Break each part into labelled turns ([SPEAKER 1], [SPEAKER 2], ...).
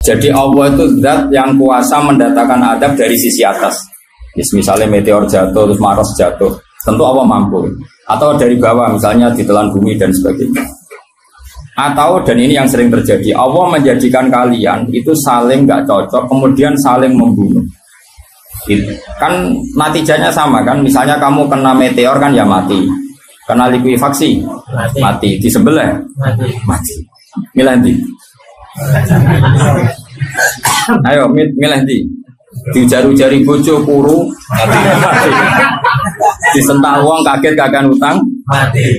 [SPEAKER 1] Jadi Allah itu zat yang kuasa mendatangkan adab dari sisi atas. Misalnya meteor jatuh, terus Mars jatuh, tentu Allah mampu. Atau dari bawah, misalnya ditelan bumi dan sebagainya. Atau, dan ini yang sering terjadi, Allah menjadikan kalian itu saling nggak cocok, kemudian saling membunuh. Kan natijanya sama kan, misalnya kamu kena meteor kan ya mati, kena likuifaksi mati, di sebelah mati. Milih nanti. Ayo milih nanti. Diujar-ujari bojo kuru mati. Disentak uang kaget kagan utang mati.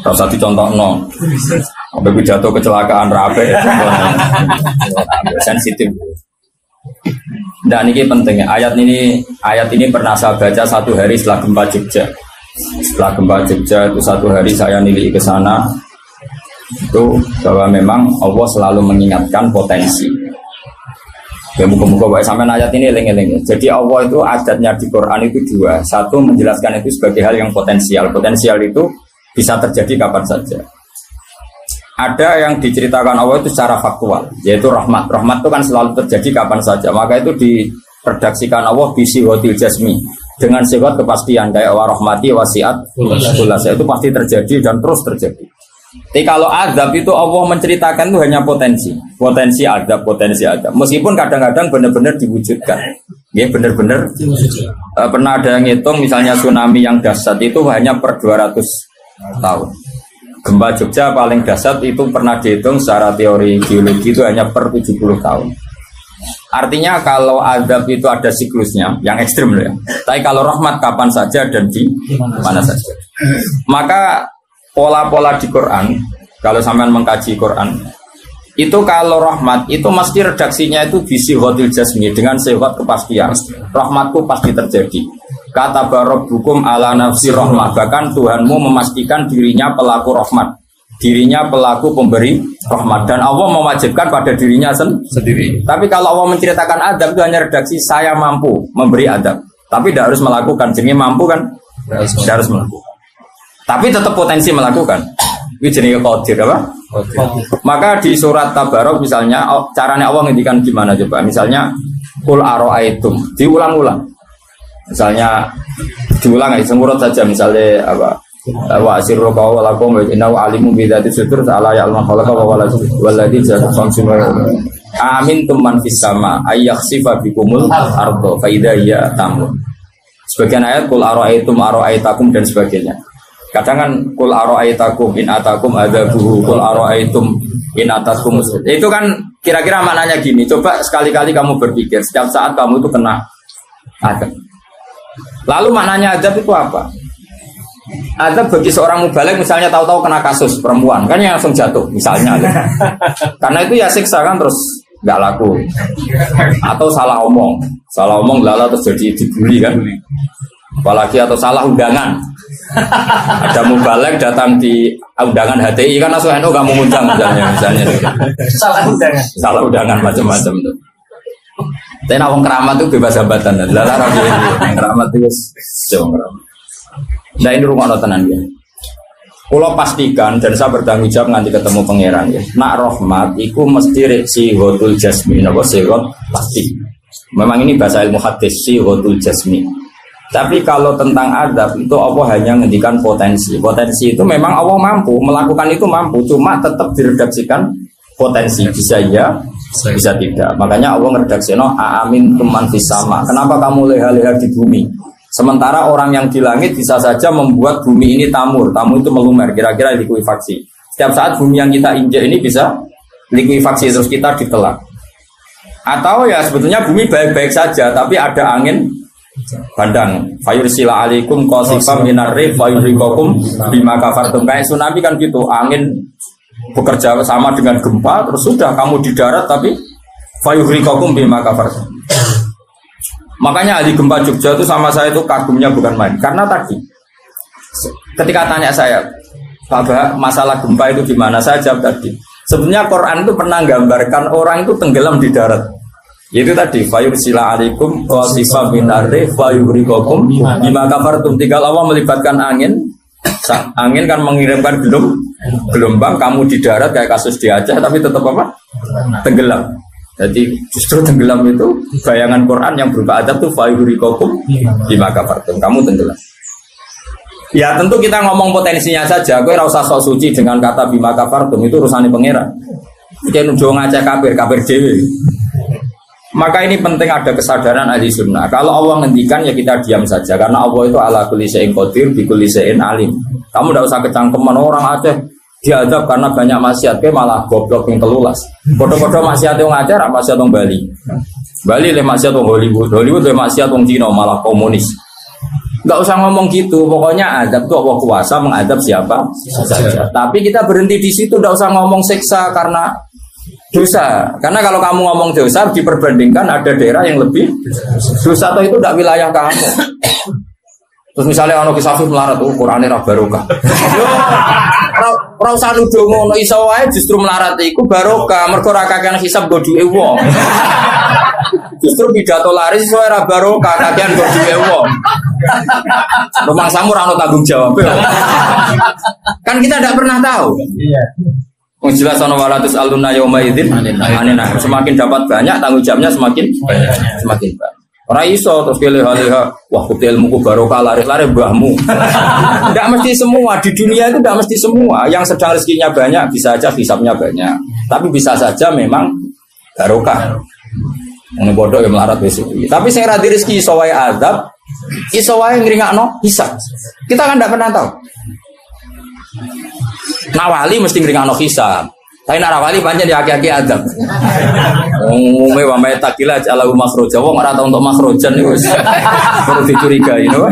[SPEAKER 1] Kalau usah dicontohno. Sampai jatuh kecelakaan rabe. Sensitif. Dan ini penting. Ayat ini pernah saya baca satu hari setelah gempa Jogja. Setelah gempa Jogja itu satu hari saya nilai ke sana. Itu bahwa memang Allah selalu mengingatkan potensi. Ya muka-muka sampai ayat ini eling-eling. Jadi Allah itu adatnya di Quran itu dua. Satu menjelaskan itu sebagai hal yang potensial. Potensial itu bisa terjadi kapan saja. Ada yang diceritakan Allah itu secara faktual, yaitu rahmat. Rahmat itu kan selalu terjadi kapan saja. Maka itu diredaksikan Allah bisihotil jasmi, dengan sifat kepastian kayak warahmati wasiat kulasa, itu pasti terjadi dan terus terjadi. Tapi kalau azab itu Allah menceritakan itu hanya potensi azab. Meskipun kadang-kadang benar-benar diwujudkan, ya benar-benar pernah ada yang hitung misalnya tsunami yang dahsyat itu hanya per 200 tahun. Gempa Jogja paling dahsyat itu pernah dihitung secara teori geologi itu hanya per 70 tahun. Artinya kalau azab itu ada siklusnya yang ekstrim loh ya. Tapi kalau rahmat kapan saja dan di mana saja. Maka pola-pola di Quran, kalau sampean mengkaji Quran, itu kalau rahmat itu mesti redaksinya itu bisi hotil jasmi, dengan sifat kepastian. Rahmatku pasti terjadi. Kata barabbukum ala nafsi rahmat, bahkan Tuhanmu memastikan dirinya pelaku rahmat, dirinya pelaku pemberi rahmat, dan Allah mewajibkan pada dirinya sendiri. Tapi kalau Allah menceritakan adab itu hanya redaksi saya mampu memberi adab, tapi tidak harus melakukan. Jadi mampu kan tidak harus melakukan, tapi tetap potensi melakukan. Ini jenis qadir apa? Maka di surat Tabarok misalnya caranya Allah ngendikan gimana coba? Misalnya qul aro'aitum, diulang-ulang. Misalnya diulang aja semurut saja, misalnya apa? Wa asirru qawlakum wa innahu alimun bi dzati sudur ta'ala ya'lamu khalaqa wa walladzi ja'ala khamsuma amintum man fis sama ayakhsifa bikumul ardo fa idza hiya tamur. Sebagian ayat qul aro'aitakum dan sebagainya. Kadang kan qul aro'aitakum in atakum adzabuhu qul aro'aitum in atakum. Itu kan kira-kira maknanya gini. Coba sekali-kali kamu berpikir setiap saat kamu itu kena adab. Lalu maknanya adab itu apa? Adab bagi seorang mubaligh misalnya tahu-tahu kena kasus perempuan, kan yang langsung jatuh misalnya. Karena itu ya siksa kan, terus nggak laku. Atau salah omong lala terus jadi dibully kan. Apalagi atau salah undangan. Ada mubaligh datang di undangan HTI kan langsung nggak mau undang misalnya. Salah undangan macam-macam tuh. Tapi orang keramat itu bebas hambatan dan larang keramat itu jauh keramat. Nah ini rumah tenan ya. Kalau pastikan dan saya bertanggung jawab nanti ketemu pangeran ya. Nak rahmat itu mesti si hotul jasmi, apa sihot pasti. Memang ini bahasa ilmu hadis si hotul jasmi. Tapi kalau tentang adab itu Allah hanya menghentikan potensi. Potensi itu memang Allah mampu melakukan itu mampu, cuma tetap diredaksikan potensi bisa ya. Bisa tidak. Makanya Allah ngeredaksino amin tuman fis sama. Kenapa kamu leha-leha di bumi? Sementara orang yang di langit bisa saja membuat bumi ini tamur. Tamur itu melumer, kira-kira likuifaksi. Setiap saat bumi yang kita injak ini bisa likuifaksi terus kita ditelan. Atau ya sebetulnya bumi baik-baik saja, tapi ada angin bandang. Fayursila alaikum qasifam minar rih fayurikokum bima kafartum. Kayak tsunami kan gitu, angin bekerja sama dengan gempa, terus sudah kamu di darat tapi fayuhrikakum bima kafartum. Makanya di gempa Jogja itu sama saya itu kagumnya bukan main, karena tadi ketika tanya saya Pak masalah gempa itu gimana, saya jawab tadi sebenarnya Quran itu pernah gambarkan orang itu tenggelam di darat. Itu tadi fayursila alaikum qasifam minar rih fayuhrikakum bima kafartum. Tinggal Allah melibatkan angin Angin kan mengirimkan gelombang, kamu di darat kayak kasus di Aceh tapi tetap apa? Tenggelam. Jadi justru tenggelam itu bayangan Quran yang berupa adab tuh fayurikokum bima kafartum, kamu tenggelam. Ya tentu kita ngomong potensinya saja. Kowe ora usah sok suci dengan kata bima kafartum, itu urusane pangeran. Iki nuduh ngajak kafir dhewe. Maka ini penting ada kesadaran ahli sunnah. Kalau Allah ngendikan ya kita diam saja karena Allah itu ala kulli syai'in qadir bi kulli syai'in alim. Kamu tidak usah kecangkeman orang Aceh diadab karena banyak maksiat, ke malah goblok yang telulas. Bodoh-bodoh maksiat yang Aceh, maksiat yang Bali. Bali le maksiat yang Hollywood le maksiat yang Cina malah komunis. Enggak usah ngomong gitu. Pokoknya adab tuh Allah kuasa mengadab siapa saja. Tapi kita berhenti di situ, tidak usah ngomong siksa karena dosa. Karena kalau kamu ngomong dosa diperbandingkan ada daerah yang lebih dosa atau itu tidak wilayah kamu. Terus misalnya ono kisah melarat, Qur'ane ra barokah. Yo, ora usah nuduh ngono, iso wae justru melarat iku barokah, mergo ra kakean hisab go duwe wong. Justru pidato laris iso ra barokah, kakean go duwe wong. Rumangsamu ra ono tanggung jawab. Kan kita tidak pernah tahu. Iya. Jelas ono walatus aluna yauma idzin anina. Semakin dapat banyak tanggung jawabnya semakin banyak. Ora iso terus leha-leha wah ilmuku barokah lari-lari mbahmu. Enggak mesti semua di dunia itu, enggak mesti semua. Yang sedang rezekinya banyak bisa aja hisabnya banyak. Tapi bisa saja memang barokah. Wong bodoh yang melarat wis. Tapi sing ra di rezeki iso wae azab, iso wae ngringakno hisab. Kita kan enggak pernah tahu. Nawali mesti ngringakno hisab. Tapi nak rawali pancen ya aki-aki adab. Umume wa may takila ala makhraja. Wong ora tau untuk makhrajan niku wis perlu dicurigai, no?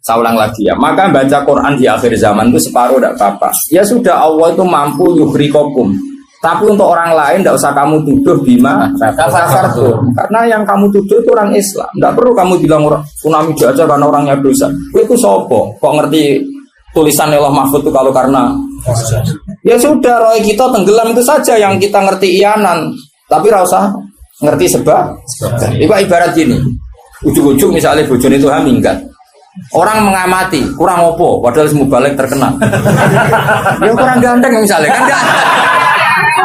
[SPEAKER 1] Saya ulang lagi ya. Maka baca Quran di akhir zaman itu separuh tidak apa-apa. Ya sudah, Allah itu mampu yuhrikokum. Tapi untuk orang lain tidak usah kamu tuduh bima kafartum. Karena yang kamu tuduh itu orang Islam. Tidak perlu kamu bilang tsunami aja karena orangnya dosa. Itu sopo. Kok ngerti tulisan Allah Mahfud itu kalau karena ya sudah, roh kita tenggelam itu saja yang kita ngerti iyanan, tapi rasa ngerti sebab. Ibarat gini, ujung-ujung misalnya bojone itu minggat, orang mengamati kurang opo, padahal semua balik terkenal. Ya kurang ganteng misalnya,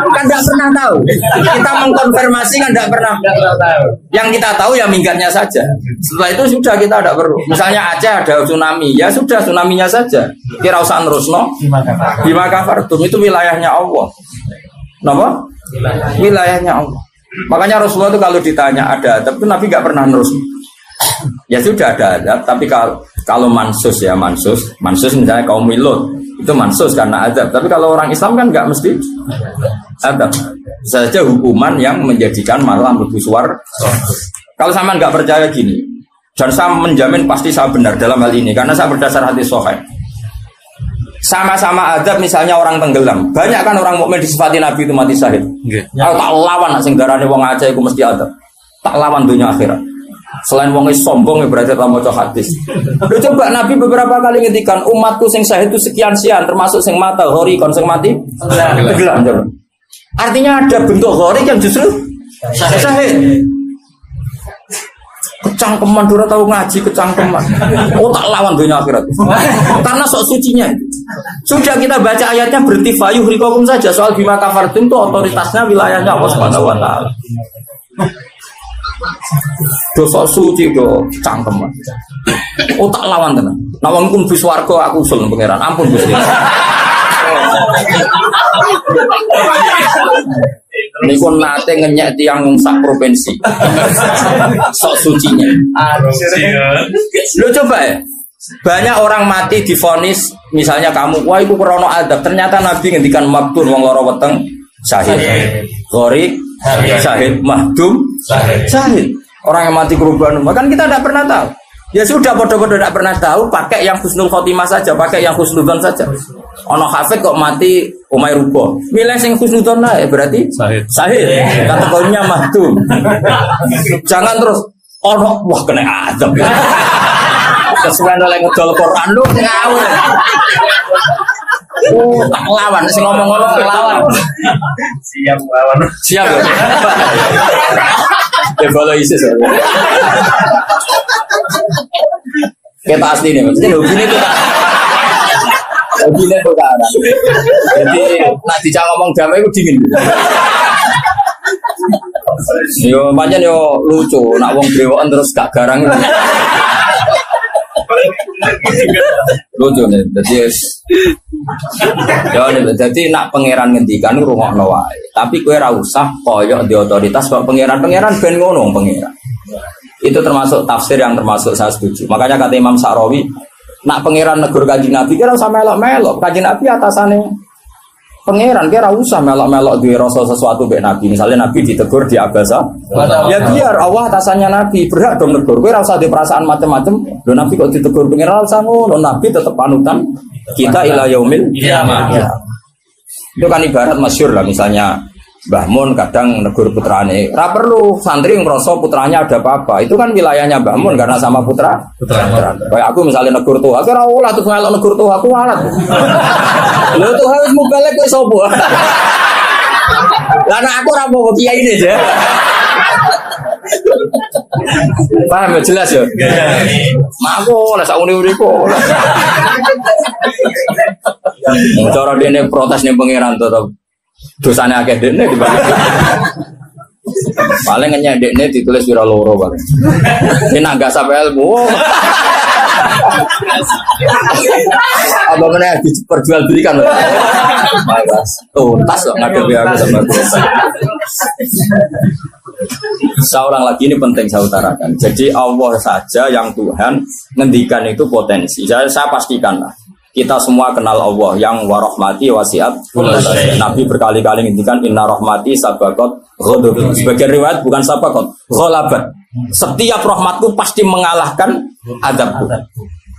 [SPEAKER 1] kan nggak pernah tahu. Kita mengkonfirmasi kan nggak pernah tahu. Yang kita tahu ya minggatnya saja. Setelah itu sudah kita tidak perlu. Misalnya Aceh ada tsunami, ya sudah tsunaminya saja. Kira usah nerusno. Bima kafartum itu wilayahnya Allah. Kenapa? Wilayahnya Allah. Makanya Rasulullah itu kalau ditanya ada adab itu Nabi nggak pernah nerus. Ya sudah ada adab, tapi kalau mansus misalnya kaum Milot itu mansus karena adab. Tapi kalau orang Islam kan nggak mesti adab. Saja hukuman yang menjadikan malah lebih suar. Kalau sama nggak percaya gini, dan saya menjamin pasti saya benar dalam hal ini karena saya berdasar hadis sahih. Sama-sama adab, misalnya orang tenggelam. Banyak kan orang mukmin disifati Nabi itu mati syahid. Kalau tak lawan nak sing darane wong Aceh iku mesti adab. Tak lawan dunia akhirat. Selain wong sombong berarti tak maca hadis. Lu coba Nabi beberapa kali ngendikan umatku sing syahid itu sekian-sekian termasuk sing mata hori kon sing mati tenggelam. Artinya ada bentuk hori yang justru syahid. Kecangkeman dura tahu ngaji kecangkeman. Oh tak lawan dunia akhirat. Karena sok sucinya. Sudah kita baca ayatnya berhenti fayuh rikokum saja. Soal bima kafartum itu otoritasnya wilayahnya Allah Subhanahu wa taala. Dosa suci do cangkeman. Oh tak lawan tenan. Nah wong iku mlebu swarga aku usul pangeran. Ampun Gusti. Niku nate ngenyek tiang sak provinsi. Sok sucinya. Lo coba ya. Banyak orang mati divonis, misalnya kamu, wah itu krono adab. Ternyata Nabi ngendikan maktun wong loro weteng syahid. Gharik syahid, mahdum syahid. Orang yang mati korban, kan kita tidak pernah tahu. Ya sudah, bodoh-bodoh tidak pernah tahu, pakai yang husnul khotimah saja, pakai yang husnudzon saja. Ono hafid kok mati umay rubo. Milih sing husnudzon lah, berarti sahih. Kategorinya mahdum. Jangan terus ono wah kena azab. Kesuwen oleh ngedol Quran lu ngawur. Oh, tak lawan sing ngomong-ngomong lawan. Siap lawan. Siap. Ya kalau ISIS. Kita asli nih, maksudnya hobinya itu kan. Hobinya itu kan. Jadi nak dicak ngomong damai itu dingin. Yo pancen yo lucu, nak wong brewokan terus gak garang. Lucu nih, jadi nak pangeran ngendikan rungokno wae. Tapi kowe ora usah koyo di otoritas kok pangeran ben ngono pangeran. Itu termasuk tafsir yang termasuk saya setuju. Makanya kata Imam Sa'rawi, nak pangeran negur Kanjeng Nabi kira usah melok-melok. Kanjeng Nabi atasane pangeran kira usah melok-melok duwe rasa sesuatu mbek Nabi. Misalnya Nabi ditegur di abasa, ya biar Allah atasannya Nabi, berhak dong negur. Kowe ora usah di perasaan macam-macam. Lho Nabi kok ditegur pangeran usah ngono. Nabi tetap panutan kita ila yaumil kiamah. Ya. Itu kan ibarat masyhur lah misalnya Mbah Mun kadang negur putrane. Ora perlu santri ngrasa putranya ada apa-apa. Itu kan wilayahnya Mbah Mun karena sama putra. Kayak aku misalnya negur tuh, aku ora oleh terus melok negur tuh aku walat. Lho tuh harus mubalek kowe sapa? Lah nek aku ora mau kiai ini aja. Paham ya jelas ya? Mangko lah sak uri-uriku. Cara dene protes ning pangeran tetep dosane akeh dekne dibanding. Paling ngenyek dekne ditulis wira loro bareng. Ini enggak sampai ilmu. Apa meneh diperjualbelikan. Mas, tuntas kok ngadepi aku sama aku. Saya ulang lagi ini penting saya utarakan. Jadi Allah saja yang Tuhan ngendikan itu potensi. Saya pastikan lah. Kita semua kenal Allah yang warahmati wasiat. Nabi berkali-kali ngendikan inna rahmati sabaqat ghadab. Sebagian riwayat bukan sabaqat, ghalabat. Setiap rahmatku pasti mengalahkan azabku.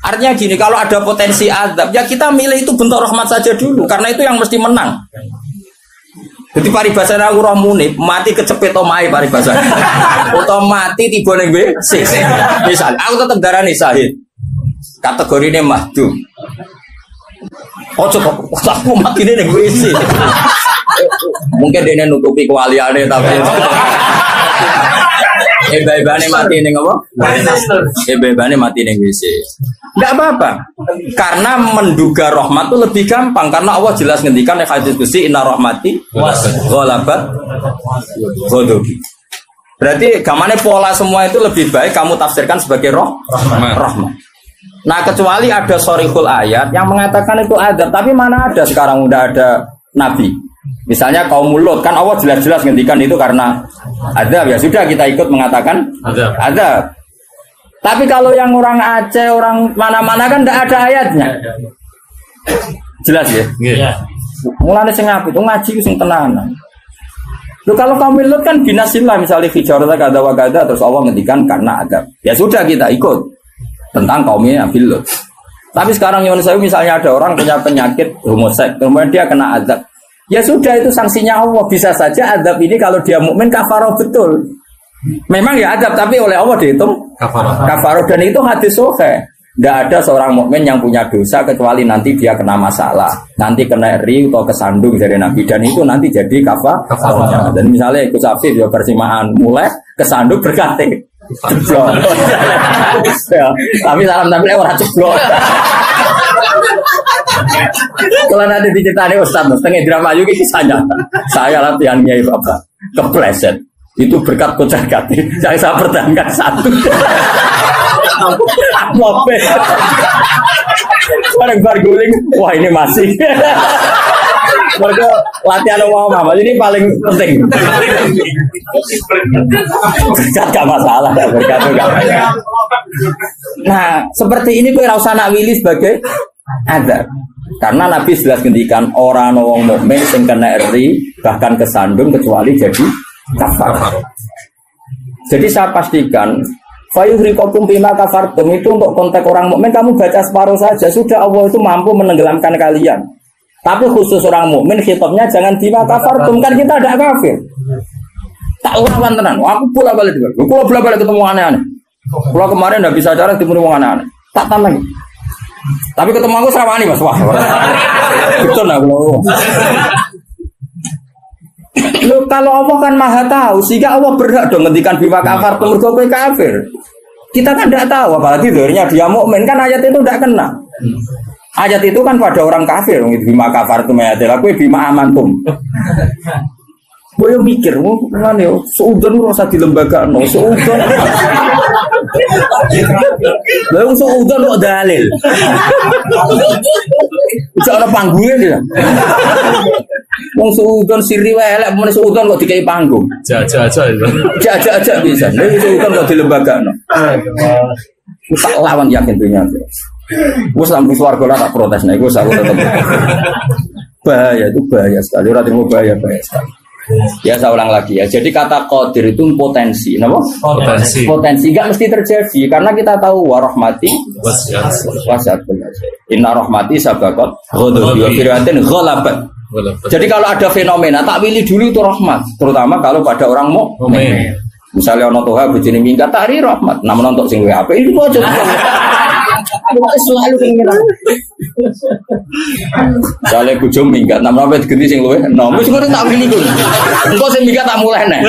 [SPEAKER 1] Artinya gini, kalau ada potensi azab, ya kita milih itu bentuk rahmat saja dulu, karena itu yang mesti menang. Jadi paribasane aku roh munib, mati kecepet omahe paribasane. Utawa mati tiba ning WC. Misal aku tetep darani syahid. Kategorine mahdum. Ojo kok aku mati ning WC. Mungkin dia nutupi kewaliane tapi Ebebane mati ning apa? Ebebane mati ning WC. Enggak apa-apa. Karena menduga rahmat itu lebih gampang karena Allah jelas ngendikan ning hadis qudsi inna rahmati ghalabat ghadabi. Berarti gamane pola semua itu lebih baik kamu tafsirkan sebagai rahmat. Nah, kecuali ada sorihul ayat yang mengatakan itu adab, tapi mana ada sekarang udah ada nabi. Misalnya kaum Lut kan Allah jelas-jelas ngendikan itu karena adab, ya sudah kita ikut mengatakan adab. Tapi kalau yang orang Aceh, orang mana-mana kan tidak ada ayatnya. Jelas ya? Iya. Mulane sing apik itu ngaji sing tenanan. Loh kalau kaum Lut kan binasillah misalnya fijarata kada wa kada terus Allah ngendikan karena adab. Ya sudah kita ikut tentang kaumnya Nabi Lut. Tapi sekarang yang saya misalnya ada orang punya penyakit homoseks, kemudian dia kena adab. Ya sudah itu sanksinya Allah. Bisa saja adab ini kalau dia mukmin kafaroh betul. Memang ya adab tapi oleh Allah dihitung kafaroh dan itu hadis sahih. Tidak ada seorang mukmin yang punya dosa kecuali nanti dia kena masalah, nanti kena riu atau kesandung dari Nabi dan itu nanti jadi kafarohnya. Dan misalnya ikut Safif ya persimaan mulai kesandung berkati. Ceblok. Ya, tapi salam tapi orang ceblok. Kalau nanti diceritani Ustaz, setengah drama juga kisahnya. Saya latihan Nyai Bapak kepleset. Itu berkat kocak kati. Saya pertahankan satu. Mope. Bareng barguling. Wah ini masih. Mereka latihan mama ini paling penting. Berkat gak masalah, berkat gak masalah. Nah, seperti ini gue rasa nak willy sebagai ada. Karena Nabi jelas ngendikan orang wong mukmin sing kena eri bahkan kesandung kecuali jadi kafar. Jadi saya pastikan fayuhriqakum bima kafartum itu untuk konteks orang mukmin kamu baca separuh saja sudah Allah itu mampu menenggelamkan kalian. Tapi khusus orang mukmin khitabnya jangan bima kafartum kan kita ada kafir. Tak orang tenan. Aku bolak-balik juga. Aku bolak-balik ketemu aneh-aneh. Kalau kemarin enggak bisa cara ketemu wong aneh-aneh. Tak tambah. Tapi ketemu aku serawani Mas. Wah. Betul lah kalau. Loh, kalau Allah kan maha tahu sehingga Allah berhak dong ngendikan bima kafar mergo kowe kafir. Kita kan tidak tahu, apalagi zahirnya dia mukmin kan ayat itu tidak kena. Ayat itu kan pada orang kafir, bima kafartum ayatil, aku bima amantum. Gue yang mikir, mana yo, seudon rasa di lembaga, no seudon. Lalu seudon kok dalil. Bisa ada panggungnya dia. Wong seudon siri welek, mau seudon kok dikai panggung.
[SPEAKER 2] Jaja itu.
[SPEAKER 1] Jaja bisa. Lalu seudon kok di lembaga, no. Tak lawan yakin dunia. Gue sampai keluarga lah tak protes, nih gue selalu tetap. Bahaya itu bahaya sekali. Orang mau bahaya sekali. Ya saya ulang lagi ya. Jadi kata qadir itu potensi, kenapa?
[SPEAKER 2] Potensi.
[SPEAKER 1] Potensi nggak mesti terjadi karena kita tahu warahmati wasiat. Inna rahmati sabaqat ghadabi wa fir'atin ghalabat. Jadi kalau ada fenomena tak pilih dulu itu rahmat, terutama kalau pada orang mukmin. Misalnya ono toha bojone minggat tari rahmat, namun untuk sing WA itu aja. Selalu pengen. Soalnya bojo minggat, namun apa diganti sing luwe. Nah, wis kok tak pilih kuwi. Engko sing minggat tak mulai neh.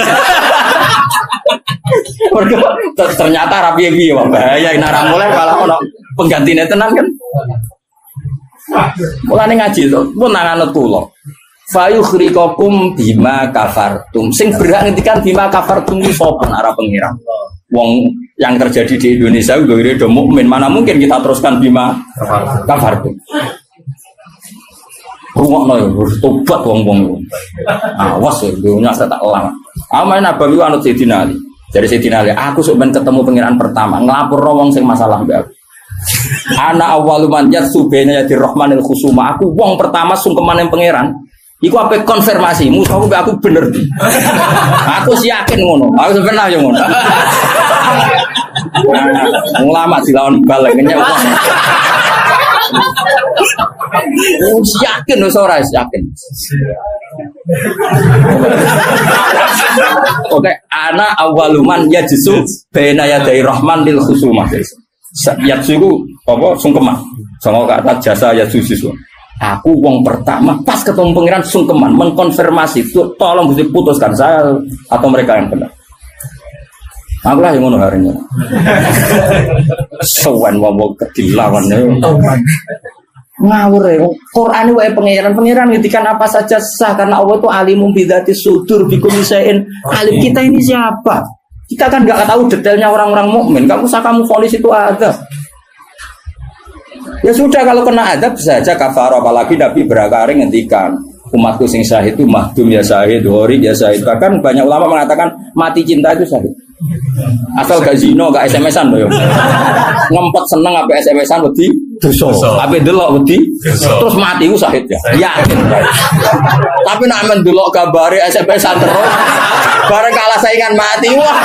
[SPEAKER 1] Ternyata rapi piye wae bahaya nek ora mulai malah ono penggantine tenan kan. Mulane ngaji to, pun nang anut kula. Fayukhrikakum bima kafartum. Sing berhak ngendikan bima kafartum iki sapa arah pengiran. Wong yang terjadi di Indonesia udah do mukmin, mana mungkin kita teruskan bima kafartum. Rungokno yo tobat wong-wong. Awas yo dunya saya tak elang. Amain Nabawi anut Sayyidina Ali. Dari Sayyidina Ali, aku sok ben ketemu pengiran pertama, nglapurno wong sing masalah mbek aku. Ana awwaluman yatsu baina yadir rahmanil khusuma. Aku wong pertama sungkeman yang pangeran. Iku apa konfirmasi, musuhku mbek aku bener. Aku sih yakin ngono. Aku sebenarnya yo ngono. Ulama dilawan balik nyek. Yakin wis ora yakin. Oke, ana awaluman yajsu baina yadir rahmanil khusuma. Yatsu itu apa sungkeman. Sama kata jasa yatsu sisu. Aku wong pertama pas ketemu pangeran sungkeman mengkonfirmasi itu tolong bisa putuskan saya atau mereka yang benar. Aku lah yang ngono harinya. Sowan wong kedilawan ngawur ya. Quran itu pangeran ngetikan apa saja sah karena Allah itu alimum bidzati sudur bikum isain. Alim kita ini siapa? Kita kan nggak tahu detailnya orang-orang mukmin. Kamu usah kamu vonis itu ada. Ya sudah kalau kena adab bisa aja kafar, apalagi Nabi berakari ngendikan umatku sing syahid itu mahdum ya syahid, hori ya syahid. Bahkan banyak ulama mengatakan mati cinta itu syahid. Asal gak zino, gak SMS-an loh. Ngempet seneng apa SMS-an wedi dosa. Apa delok wedi terus mati ku syahid ya. Yakin. Tapi nek men delok gambare SMS-an terus bareng kalah saingan mati. Wah.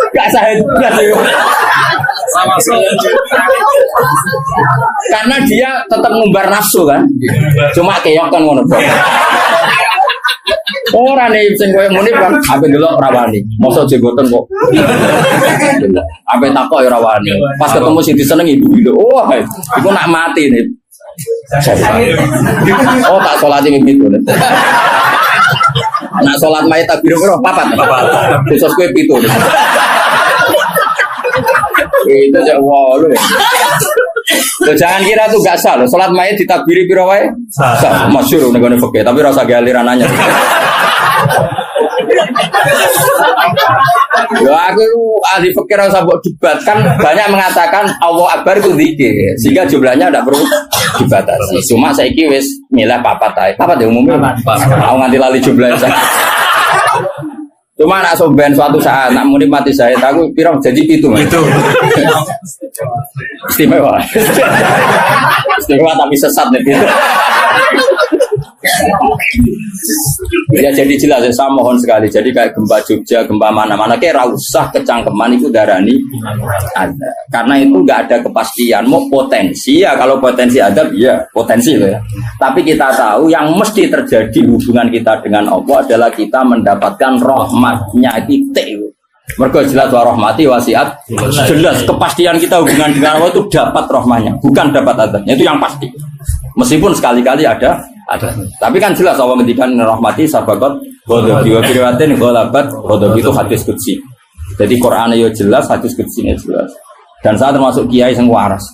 [SPEAKER 1] Gak syahid sama karena dia tetap ngumbar nafsu kan, cuma keok kan ngono. Orang nih sing koyo muni kan, ape delok rawani, mosok jenggoten kok. Ape takok ya rawani. Pas ketemu sing disenengi ibu. Oh, iku nak mati nih. Oh, tak salat iki pitu. Nak salat mayit takbir piro? Papat. Khusus kowe pitu. Itu jauh loh. Jangan kira tuh gak sah loh. Salat mayit ditakbiri piro wae? Sah. Masyhur nego fikih, tapi rasa galiran nanya. Loh aku ahli fikih rasa mbok debat kan banyak mengatakan Allah Akbar itu zikir sehingga jumlahnya tidak perlu dibatasi. Cuma saiki wis milih papat ae. Papat ya umumnya. Aku nganti lali jumlahnya. Cuma nak soben suatu saat nak muni mati saya aku pirang jadi itu. Istimewa. Istimewa tapi sesat nih. Ya jadi jelas ya, saya mohon sekali. Jadi kayak gempa Jogja, gempa mana-mana kayak rausah kecangkeman itu darani ada. Karena itu nggak ada kepastian. Mau potensi ya, kalau potensi ada ya potensi loh ya. Tapi kita tahu yang mesti terjadi hubungan kita dengan Allah adalah kita mendapatkan rahmatnya titik. Mergo jelas wa rahmati wasiat. Jelas kepastian kita hubungan dengan Allah itu dapat rahmatnya, bukan dapat adabnya. Itu yang pasti. Meskipun sekali-kali ada
[SPEAKER 2] Ada.
[SPEAKER 1] Tapi kan jelas Allah ngendikan rahmati sabaqat ghadabi wa firiwatin ghalabat ghadabi itu hadis qudsi. Jadi Quran yo jelas, hadis qudsinya jelas. Dan saya termasuk kiai sing waras.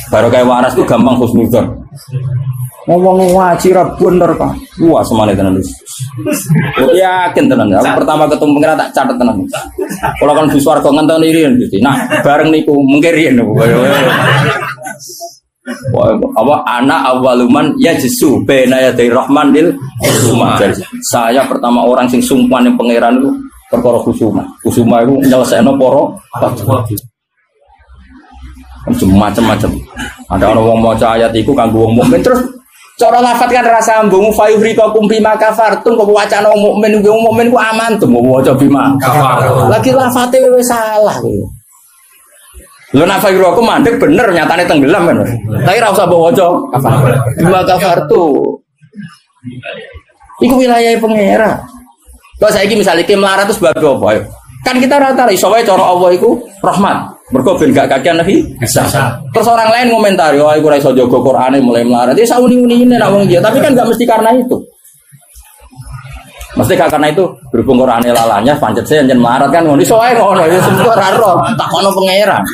[SPEAKER 1] Baru kayak waras itu gampang husnudzon. Ngomong wajib bener Pak. Wah semane tenan wis. Yakin tenan. Aku pertama ketemu pengira tak catet tenan. Kalau kan di swarga ngenteni riyen gitu. Nah, bareng niku mengke riyen. Wah, apa anak awaluman ya jesu bena ya dari Rahman lil khusuma. Saya pertama orang sing sumpah ning pangeran itu perkara khusuma. Khusuma itu nyelesaikno para macam-macam. Ada orang wong maca ayat iku kanggo wong mukmin terus cara lafat kan rasa ambung fayuhrikakum bima kafartum kok wacana wong mukmin ku aman tuh mau waca bima kafar. Lagi lafate wis salah kuwi. Lho nak fayuhrikakum mandek bener nyatane tenggelam kan. Tapi ora usah mbok waca bima kafartu. Iku wilayah pangeran. Kok saiki misale ki melarat terus sebab apa ayo? Kan kita rata iso wae cara Allah iku rahmat. Mergo ben gak kakean Nabi bisa. Terus orang lain komentari, "Wah, iku ora iso jaga Qur'ane mulai melarat." Ya sauni-unine nak wong dia, tapi kan enggak mesti karena itu. Mesti karena itu berhubung Qur'ane lalanya pancet saya njen melarat kan ngono iso wae ngono ya semua ora ro, takono pangeran.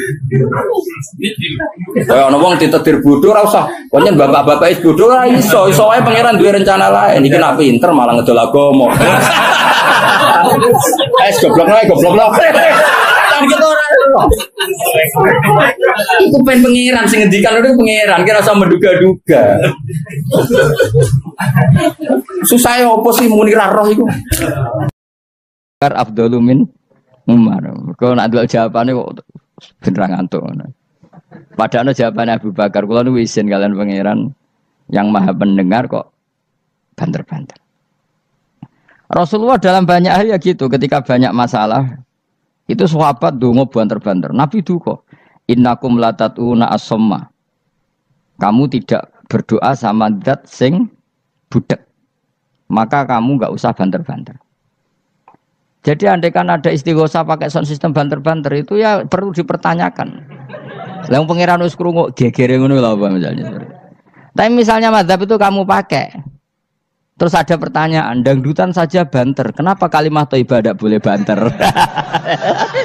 [SPEAKER 1] Kaya ana wong ditetir bodho ora usah. Konyen bapak-bapak is bodho ora iso wae pangeran duwe rencana lain. Iki nak pinter malah ngedol agama. Goblok lah. Kita orang itu pengen pengiran sing ngendikan itu pengiran kira usah menduga-duga. Susah ya opo sih muni ra roh iku. Abdul min Umar. Kok nak ndelok jawabane kok beneran ngantuk. Padahal jawabane Abu Bakar kula nu izin kalian pengiran yang maha pendengar kok banter-banter. Rasulullah dalam banyak hal ya gitu ketika banyak masalah itu sahabat donga banter-banter. Nabi duka, innakum latatuna as-somma. Kamu tidak berdoa sama zat sing budek. Maka kamu enggak usah banter-banter. Jadi andaikan ada istighosah pakai sound system banter-banter itu ya perlu dipertanyakan. Lah pangeran wis krungu gegere ngono lho apa misalnya. Tapi misalnya mazhab itu kamu pakai. Terus ada pertanyaan, dangdutan saja banter. Kenapa kalimat thayyibah tidak boleh banter?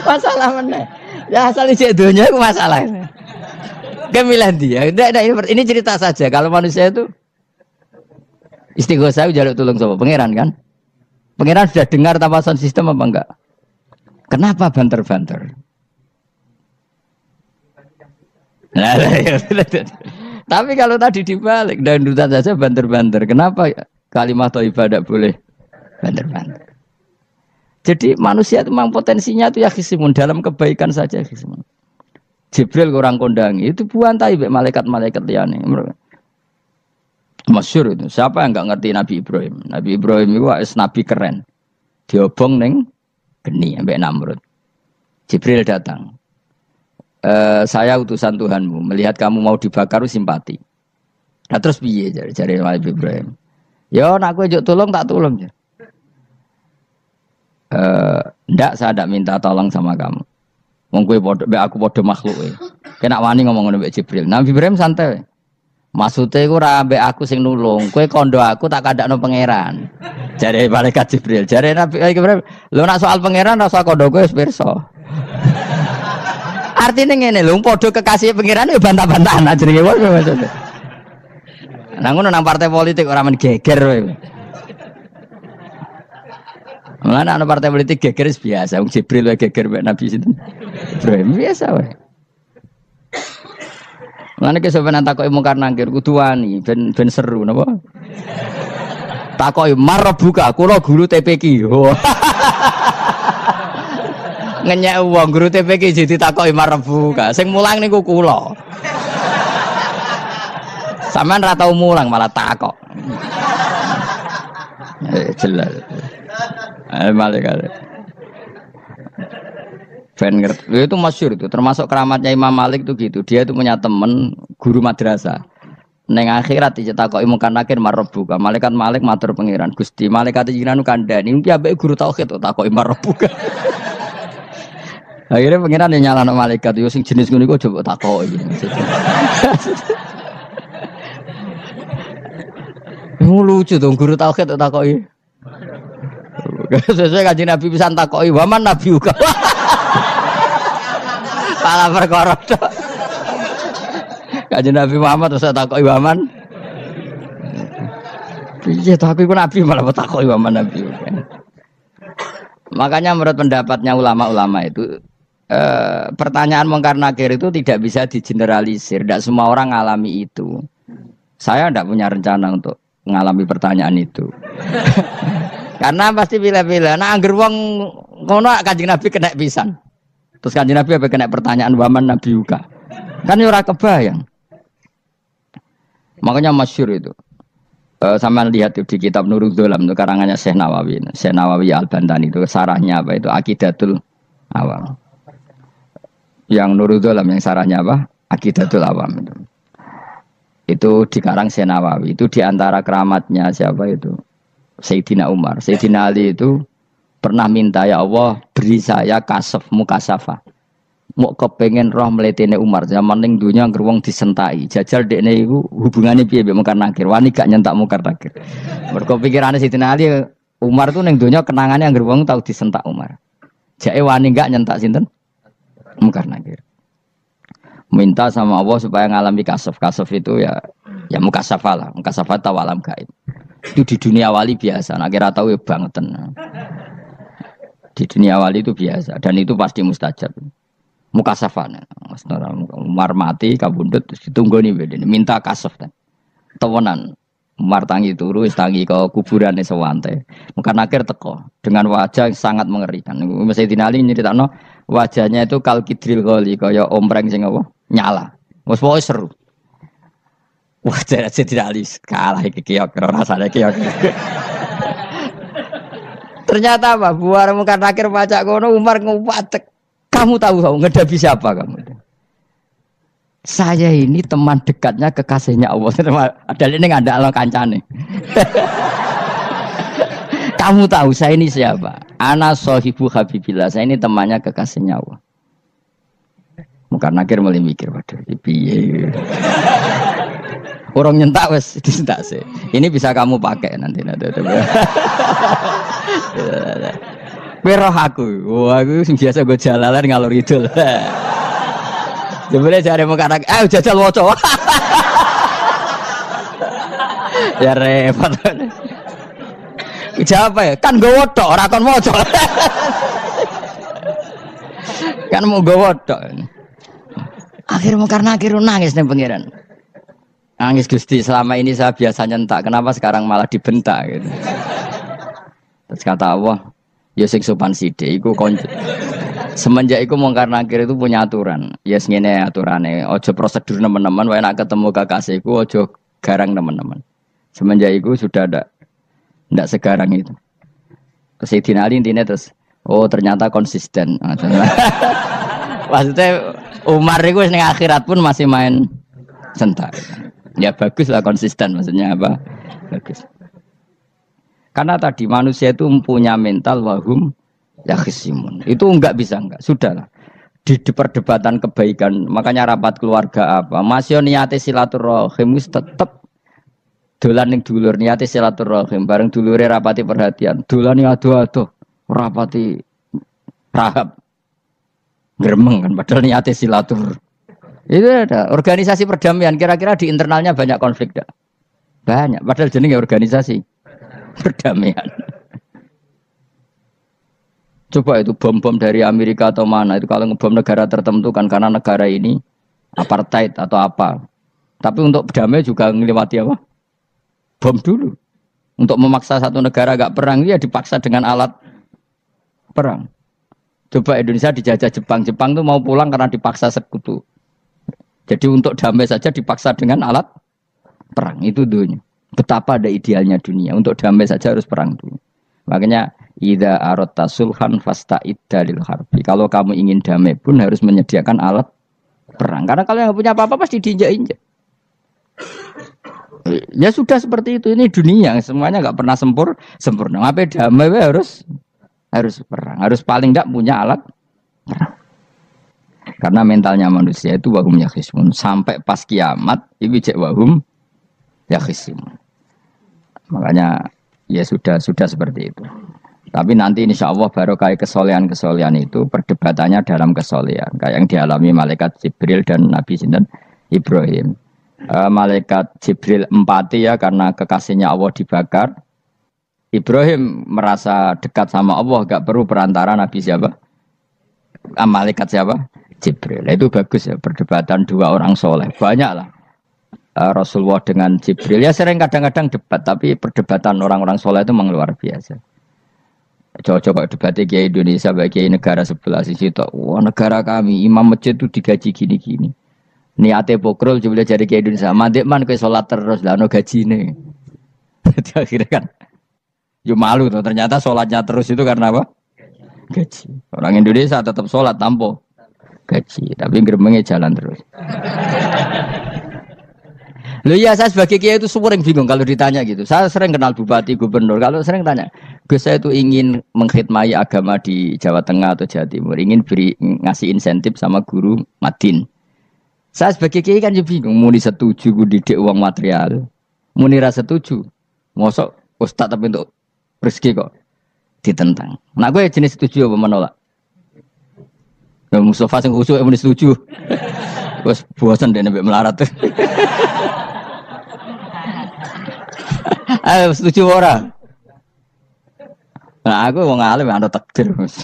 [SPEAKER 1] Masalah mana? Ya asal isi dunia itu masalah. Kemilan dia. Ini cerita saja. Kalau manusia itu istighosah jaluk tulung sama pangeran kan? Pangeran sudah dengar tanpa sound system apa enggak? Kenapa banter-banter? Nah, tapi kalau tadi dibalik dangdutan saja banter-banter. Kenapa ya? Kalimat thayyibah tidak boleh banter-banter. Jadi manusia itu memang potensinya itu ya khisimun dalam kebaikan saja khisimun. Jibril kurang kondangi itu buantai malaikat-malaikat liyane. Masyhur itu. Siapa yang enggak ngerti Nabi Ibrahim? Nabi Ibrahim itu nabi keren. Diobong ning geni ambek Namrud. Jibril datang. Saya utusan Tuhanmu, melihat kamu mau dibakar simpati. Nah terus piye jare Nabi Ibrahim? Ya, nak aku juk tolong tak tolong ya. Ndak, saya ndak minta tolong sama kamu. Wong kowe padha aku padha makhluk e. Kena wani ngomong ngono mbek Jibril. Nabi Ibrahim santai. Maksude iku ora mbek aku sing nulung. Kowe kandha aku tak kandakno pangeran. Jare malaikat Jibril. Jare Nabi Ibrahim, lho nak soal pangeran ora usah kandha kowe wis pirsa. Artine ngene lho, padha kekasih pangeran yo bantah-bantahan jenenge wae maksudnya. Nah ngono nang partai politik ora men geger kowe. Mana ana partai politik geger biasa, wong Jibril wae geger mek Nabi sinten. Ibrahim biasa wae. Mana ke sampeyan takoki mungkar nangkir kudu wani ben seru napa? Takoki marbuka kula guru TPQ. Ngenyek wong guru TPQ jadi takoki marbuka. Sing mulang niku kula. Sampean ra tau mulang malah takok. Jelas. Malaikat. Ben ngerti. Itu masyhur itu, termasuk keramatnya Imam Malik itu gitu. Dia itu punya teman guru madrasah. Neng akhirat dicetakoki mungkar nakir marbuka. Malaikat Malik matur pangeran, Gusti, malaikat jenengan kandhani iki ambek guru tauhid takoki marbuka. Akhirnya pangeran nyalano malaikat yo sing jenis ngono iku coba takoki.
[SPEAKER 2] Lucu dong guru tauhid takoki. Sesuai Kanjeng Nabi pisan takoki, "Waman Nabi uga." Pala perkara tok. Kanjeng Nabi Muhammad terus takoki waman. Piye to aku iku nabi malah takoki waman Nabi uga. Makanya menurut pendapatnya ulama-ulama itu pertanyaan mungkar nakir itu tidak bisa digeneralisir. Tidak semua orang ngalami itu. Saya tidak punya rencana untuk mengalami pertanyaan itu. Karena pasti bila-bila. Nah, angger wong ngono Kanjeng Nabi kena pisan. Terus Kanjeng Nabi apa kena pertanyaan waman Nabi uga. Kan ora kebayang. Makanya masyhur itu. Sama lihat di kitab Nurul Dzolam itu karangannya Syekh Nawawi. Syekh Nawawi Al-Bantani itu sarahnya apa itu Aqidatul Awam. Yang Nurul Dzolam yang sarahnya apa? Aqidatul Awam itu. Itu dikarang Syekh Nawawi. Itu diantara keramatnya siapa itu? Sayyidina Umar. Sayyidina Ali itu pernah minta, ya Allah beri saya kasaf mukasafah. Mau kepengen roh meletene Umar zaman ning dunya ngeruang disentai. Jajal dekne iku hubungane piye mbek mungkar nakir. Wani gak nyentak mungkar nakir. Mergo pikirane Sayyidina Ali Umar tuh ning dunya kenangane anggere wong tau disentak Umar. Jake wani gak nyentak sinten? Mungkar nakir. Minta sama Allah supaya ngalami kasaf. Kasaf itu ya mukasafah lah. Mukasafah tahu alam gaib. Itu di dunia wali biasa. Nah kira tahu ya bangetan. Di dunia wali itu biasa dan itu pasti mustajab. Mukasafah. Umar mati kabundut ditunggu nih bedene minta kasaf kan. Tawanan Umar tangi turu tangi ke kuburan sewante. Mungkar nakir teko dengan wajah yang sangat mengerikan. Sayyidina Ali nyeritakno wajahnya itu kal kidril ghali kaya ompreng sing apa? Nyala. Wes pokoke seru. Wajah Sayyidina Ali kalah iki kiok rasane kiok. Ternyata apa? Buar mungkar nakir pacak kono Umar ngupatek. Kamu tahu ngedapi siapa kamu? Saya ini teman dekatnya kekasihnya Allah. Ada ini nggak ada Allah kancane. Kamu tahu saya ini siapa? Ana sohibu habibillah. Saya ini temannya kekasihnya Allah. Mungkar nakir mulai mikir, waduh, piye. Orang nyentak wes disentak sih. Ini bisa kamu pakai nanti. Beroh aku, wah aku biasa gue jalalan ngalor idul. Sebenarnya cari muka anak, jajal woco. Ya repot. Siapa ya? Kan gue wotok, orang kon woco. Kan mau gue wotok. Akhirnya karena akhirnya nangis nih pangeran. Nangis Gusti, selama ini saya biasa nyentak, kenapa sekarang malah dibentak gitu. Terus kata Allah, ya sing sopan sithik iku konco. Semenjak iku mungkar nakir itu punya aturan. Ya ngene aturane, aja prosedur teman-teman wae nek ketemu kekasihku aja garang teman-teman. Semenjak iku sudah ndak segarang itu. Sayyidina Ali intine terus ternyata konsisten. Maksudnya Umar iku ning akhirat pun masih main sentak. Ya bagus lah konsisten maksudnya apa? Bagus. Karena tadi manusia itu mempunyai mental wahum yakhisimun. Itu enggak bisa enggak. Sudahlah. Di perdebatan kebaikan, makanya rapat keluarga apa? Masih niate silaturahim tetap dolan ning dulur niate silaturahim bareng dulure rapati perhatian. Dolan ado-ado rapati rahab. Gremeng kan padahal niate silatur. Itu ada organisasi perdamaian kira-kira di internalnya banyak konflik enggak? Banyak. Padahal jenenge organisasi perdamaian. Coba itu bom-bom dari Amerika atau mana itu kalau ngebom negara tertentu kan karena negara ini apartheid atau apa. Tapi untuk damai juga ngelewati apa? Bom dulu. Untuk memaksa satu negara agak perang ya dipaksa dengan alat perang. Coba Indonesia dijajah Jepang. Jepang tuh mau pulang karena dipaksa sekutu. Jadi untuk damai saja dipaksa dengan alat perang. Itu dunia. Betapa ada idealnya dunia. Untuk damai saja harus perang dulu. Makanya idza aratta sulhan fasta'id dalil harbi. Kalau kamu ingin damai pun harus menyediakan alat perang. Karena kalau yang punya apa-apa pasti diinjak-injak. Ya sudah seperti itu. Ini dunia semuanya enggak pernah sempurna. Apa damai harus perang. Harus paling enggak punya alat perang. Karena mentalnya manusia itu wahum yakhisimun. Sampai pas kiamat itu cek wahum yakhisimun. Makanya ya sudah seperti itu. Tapi nanti insya Allah barokah kesolehan itu perdebatannya dalam kesolehan. Kayak yang dialami malaikat Jibril dan Nabi Sinten Ibrahim. Malaikat Jibril empati ya karena kekasihnya Allah dibakar. Ibrahim merasa dekat sama Allah, gak perlu perantara Nabi siapa? Malaikat siapa? Jibril. Itu bagus ya perdebatan dua orang soleh. Banyak lah. Rasulullah dengan Jibril ya sering kadang-kadang debat, tapi perdebatan orang-orang soleh itu memang luar biasa. Coba debat Kiai Indonesia bagi negara sebelah sisi itu, wah negara kami imam masjid itu digaji gini-gini. Niate pokrol coba jadi Kiai Indonesia, mandek man ke sholat terus lah no gaji nih. Akhirnya kan, yo malu tuh ternyata sholatnya terus itu karena apa? Gaji. Orang Indonesia tetap sholat tanpa gaji, tapi gerbangnya jalan terus. Loh ya saya sebagai kiai itu sering bingung kalau ditanya gitu. Saya sering kenal bupati, gubernur. Kalau sering tanya, Gus saya itu ingin mengkhidmati agama di Jawa Tengah atau Jawa Timur, ingin ngasih insentif sama guru Madin. Saya sebagai kiai kan juga bingung. Muni setuju gue didik uang material, muni rasa setuju. Mosok ustad tapi untuk rezeki kok ditentang. Nah gue jenis setuju apa menolak? Mustafa sing khusyuk muni setuju. Wes bosan deh nabi melarat. Ayo setuju orang. Nah aku mau ngalim ada takdir mas.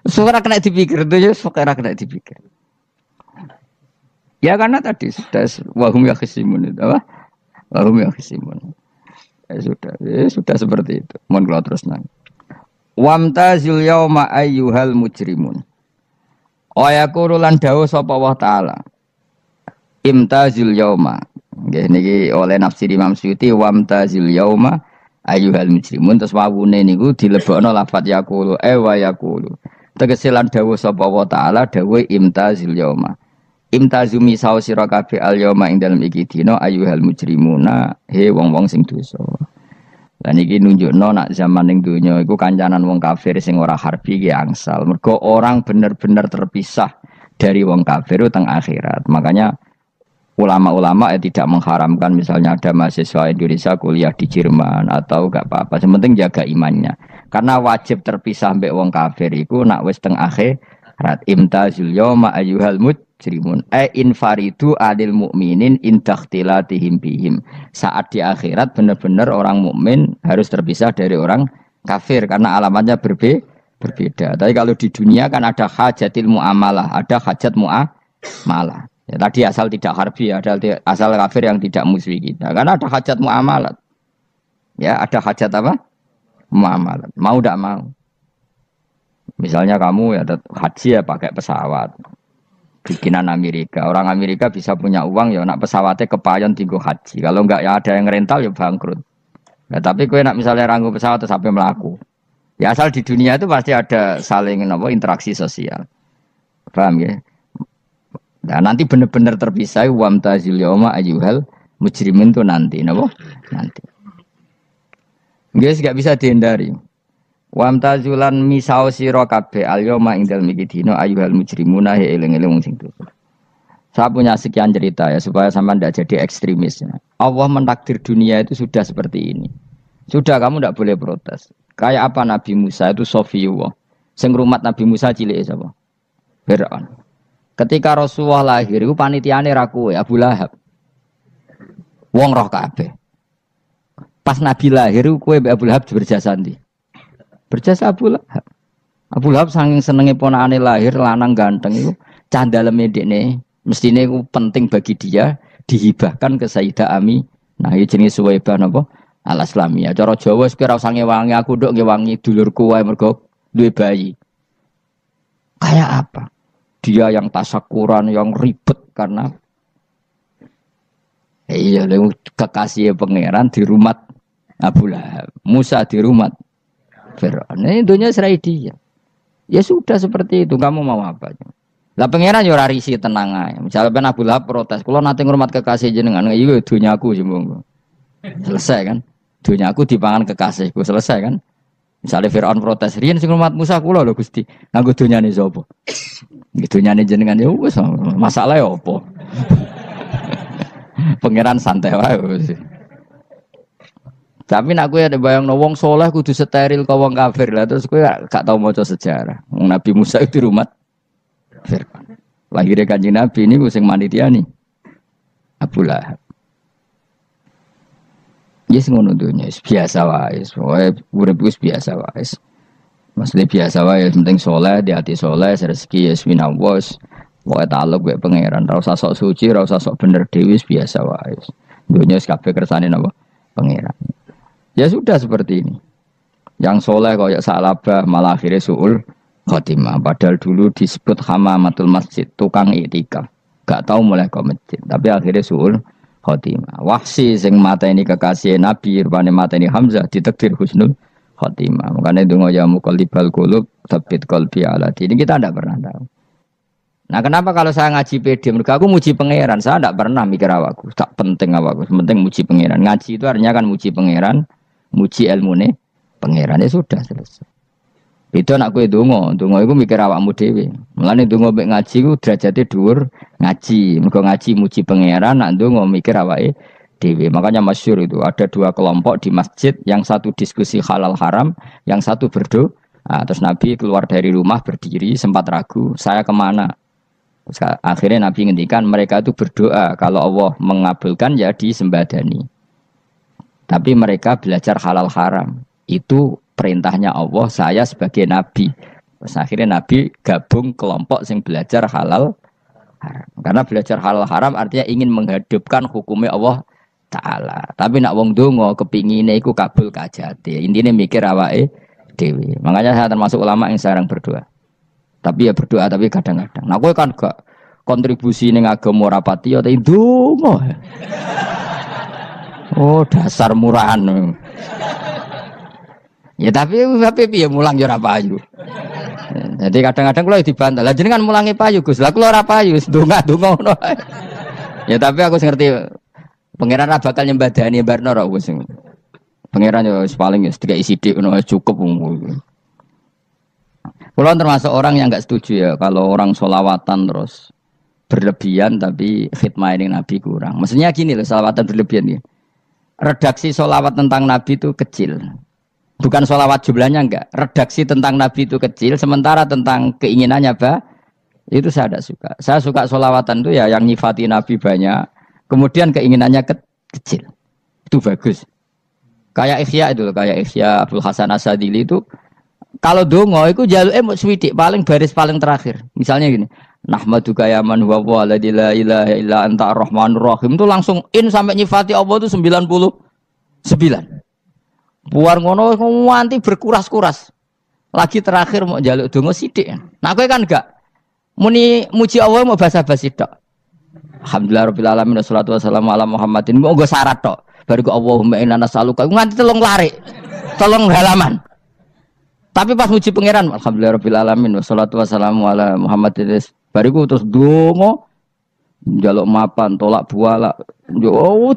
[SPEAKER 2] Suara kena dipikir itu ya suara kena dipikir. Ya karena tadi sudah wahum ya khisimun itu apa? Wahum ya khisimun. Ya sudah seperti itu. Mohon kalau terus nang. Wamtazil yauma ayyuhal mujrimun. Ayaqulu lan dawuh sapa Allah taala. Imtazil yauma. Nggih niki oleh nafsir Imam Suyuti wamtazil yauma ayyuhal mujrimun terus wawune niku dilebokno lafaz yaqulu wa yaqulu. Tegese lan dawuh sapa Allah taala dawuh imtazil yauma. Imtazumi saus sira kabeh al yauma ing dalem iki dina ayyuhal mujrimuna he wong-wong sing dosa. Lan iki nunjukno nak zaman ning donya iku kancanan wong kafir sing ora harbi ki angsal. Mergo orang bener-bener terpisah dari wong kafir teng akhirat. Makanya ulama-ulama tidak mengharamkan misalnya ada mahasiswa Indonesia kuliah di Jerman atau gak apa-apa. Yang penting jaga imannya. Karena wajib terpisah mbek wong kafir iku nak wis teng akhirat. Imtazul yauma ayyuhal mujrimun infaridu adil mukminin indakhtilatihim bihim. Saat di akhirat benar-benar orang mukmin harus terpisah dari orang kafir karena alamatnya berbeda. Tapi kalau di dunia kan ada hajatil muamalah, ada hajat muamalah. Ya, tadi asal tidak harbi, ada asal kafir yang tidak musuhi kita. Karena ada hajat muamalat. Ya, ada hajat apa? Muamalat. Mau tidak mau. Misalnya kamu ya haji ya pakai pesawat. Bikinan Amerika. Orang Amerika bisa punya uang ya nak pesawatnya kepayon tinggal haji. Kalau enggak ya ada yang rental ya bangkrut. Ya, tapi kue nak misalnya ranggu pesawat terus sampai melaku. Ya asal di dunia itu pasti ada saling interaksi sosial. Paham ya? Nah, nanti benar-benar terpisah wamtazil yauma ayyuhal mujrimin itu nanti, napa? Nanti. Guys, enggak bisa dihindari. Wamtazulan misau sira kabeh al yauma ing dalem iki dina ayyuhal mujrimuna eling-eling wong sing dosa. Saya punya sekian cerita ya supaya sampean tidak jadi ekstremis. Ya. Allah mentakdir dunia itu sudah seperti ini. Sudah kamu tidak boleh protes. Kayak apa Nabi Musa itu Sofiyullah. Sing rumat Nabi Musa cilik sapa? Fir'aun. Ketika Rasulullah lahir, itu panitiane ra kowe Abu Lahab. Wong roh kabeh. Pas Nabi lahir, kowe mbek Abu Lahab berjasa ndi? Berjasa Abu Lahab. Abu Lahab saking senenge ponakane lahir lanang ganteng iku candaleme dekne, mestine iku penting bagi dia dihibahkan ke Sayyidah Ami. Nah, iki jenenge Suwaibah napa? Al-Islamiyah. Cara Jawa wis kira usah ngewangi aku nduk ngewangi dulurku wae mergo duwe bayi. Kayak apa? Dia yang tasakuran, yang ribet karena iya, kekasih pangeran di rumah Abu Lahab, Musa di rumah Fir'aun. Ini dunia serai dia. Ya sudah seperti itu. Kamu mau apa? Lah pangeran yo ora risi tenang ae. Misalnya Abu Lahab protes, kalau nanti ngurmat kekasih jenengan, iya dunyaku sembung. Selesai kan? Dunyaku dipangan kekasihku, selesai kan? Misalnya Fir'aun protes, riyen sing ngurmat Musa kula lho Gusti. Nganggo dunyane sapa? Dunyane jenengan ya wis masalah ya apa? Pangeran santai wae wis. Tapi nak kowe ada bayangno wong soleh kudu steril kok wong kafir lah terus kowe gak tau maca sejarah. Wong Nabi Musa itu rumah Fir'aun. Lahirnya Kanjeng Nabi ini sing manitiani Abu Lahab. Yes ngono dunya biasa wae. Urip wis biasa wae. Maksudnya biasa wae penting soleh, di hati soleh, rezeki yes minallah. Pokoke taluk mek pangeran, ora usah sok suci, ora usah sok bener dhewe biasa wae. Dunya wis kabeh kersane napa pangeran. Ya sudah seperti ini. Yang soleh kayak Sa'labah malah akhirnya su'ul khotimah. Padahal dulu disebut hamamatul masjid, tukang iktikaf. Gak tahu mulai ke masjid, tapi akhirnya su'ul khotimah. Wahsi sing mata ini kekasih Nabi, rupanya mata ini Hamzah ditakdir husnul khotimah. Makanya itu ya muqallibal qulub tsabbit qalbi ala dini. Ini kita tidak pernah tahu. Nah kenapa kalau saya ngaji PD, mereka aku muji pangeran, saya tidak pernah mikir awakku, tak penting awakku, penting muji pangeran. Ngaji itu artinya kan muji pangeran, muji ilmune pangeran, ya sudah selesai. Itu anak gue dongo itu mikir awakmu dhewe. Mulane dongo mek ngaji ku derajate dhuwur ngaji. Mergo ngaji muji pangeran, nak dongo mikir awake dhewe. Makanya masyhur itu ada dua kelompok di masjid, yang satu diskusi halal haram, yang satu berdoa. Nah, terus Nabi keluar dari rumah berdiri sempat ragu, saya kemana? Terus, akhirnya Nabi ngendikan mereka itu berdoa kalau Allah mengabulkan ya disembadani. Tapi mereka belajar halal haram. Itu perintahnya Allah, saya sebagai Nabi. Terus akhirnya Nabi gabung kelompok yang belajar halal haram. Karena belajar halal haram artinya ingin menghidupkan hukumnya Allah Ta'ala. Tapi nak wong dongo kepingine iku kabul kajate. Intine mikir awake dhewe. Makanya saya termasuk ulama yang jarang berdoa. Tapi ya berdoa tapi kadang-kadang. Nah kowe kan gak kontribusi ning agama ora pati ya ndonga. Oh dasar murahan. Ya tapi piye mulang ya ora payu. Jadi kadang-kadang kula dibantah. Lah jenengan mulangi payu Gus. Lah kula ora payu, ndonga-ndonga ngono. Ya tapi aku ngerti pangeran ra bakal nyembadani barno ra wis. Pangeran ya paling ya sedikit sidik ngono cukup. Kula termasuk orang yang enggak setuju ya kalau orang sholawatan terus berlebihan tapi khidmah ini Nabi kurang. Maksudnya gini loh, sholawatan berlebihan ya. Redaksi sholawat tentang Nabi itu kecil. Bukan sholawat jumlahnya enggak. Redaksi tentang Nabi itu kecil, sementara tentang keinginannya itu saya tidak suka. Saya suka sholawatan itu ya yang nyifati Nabi banyak, kemudian keinginannya kecil. Itu bagus. Kayak Ikhya itu, kayak Ikhya Abdul Hasan As-Sadili itu, kalau dongo itu jaluknya mau swidik, paling baris paling terakhir. Misalnya gini, Nahmaduka ya man huwa walladzi la ilaha illa anta ar-rahmanur rahim, itu langsung in sampai nyifati Allah itu 99. Buar ngono nganti berkuras-kuras. Lagi terakhir mau jaluk dongo sithik. Nah kowe kan enggak muni muji Allah mau basa-basi tok. Alhamdulillah rabbil alamin wassalatu wassalamu ala Muhammadin. Mau nggo syarat tok. Baru ke Allahumma inna nas'aluka nganti telung lari. Telung halaman. Tapi pas muji pangeran alhamdulillah rabbil alamin wassalatu wassalamu ala Muhammadin. Bariku terus dongo njaluk mapan tolak buala. Yo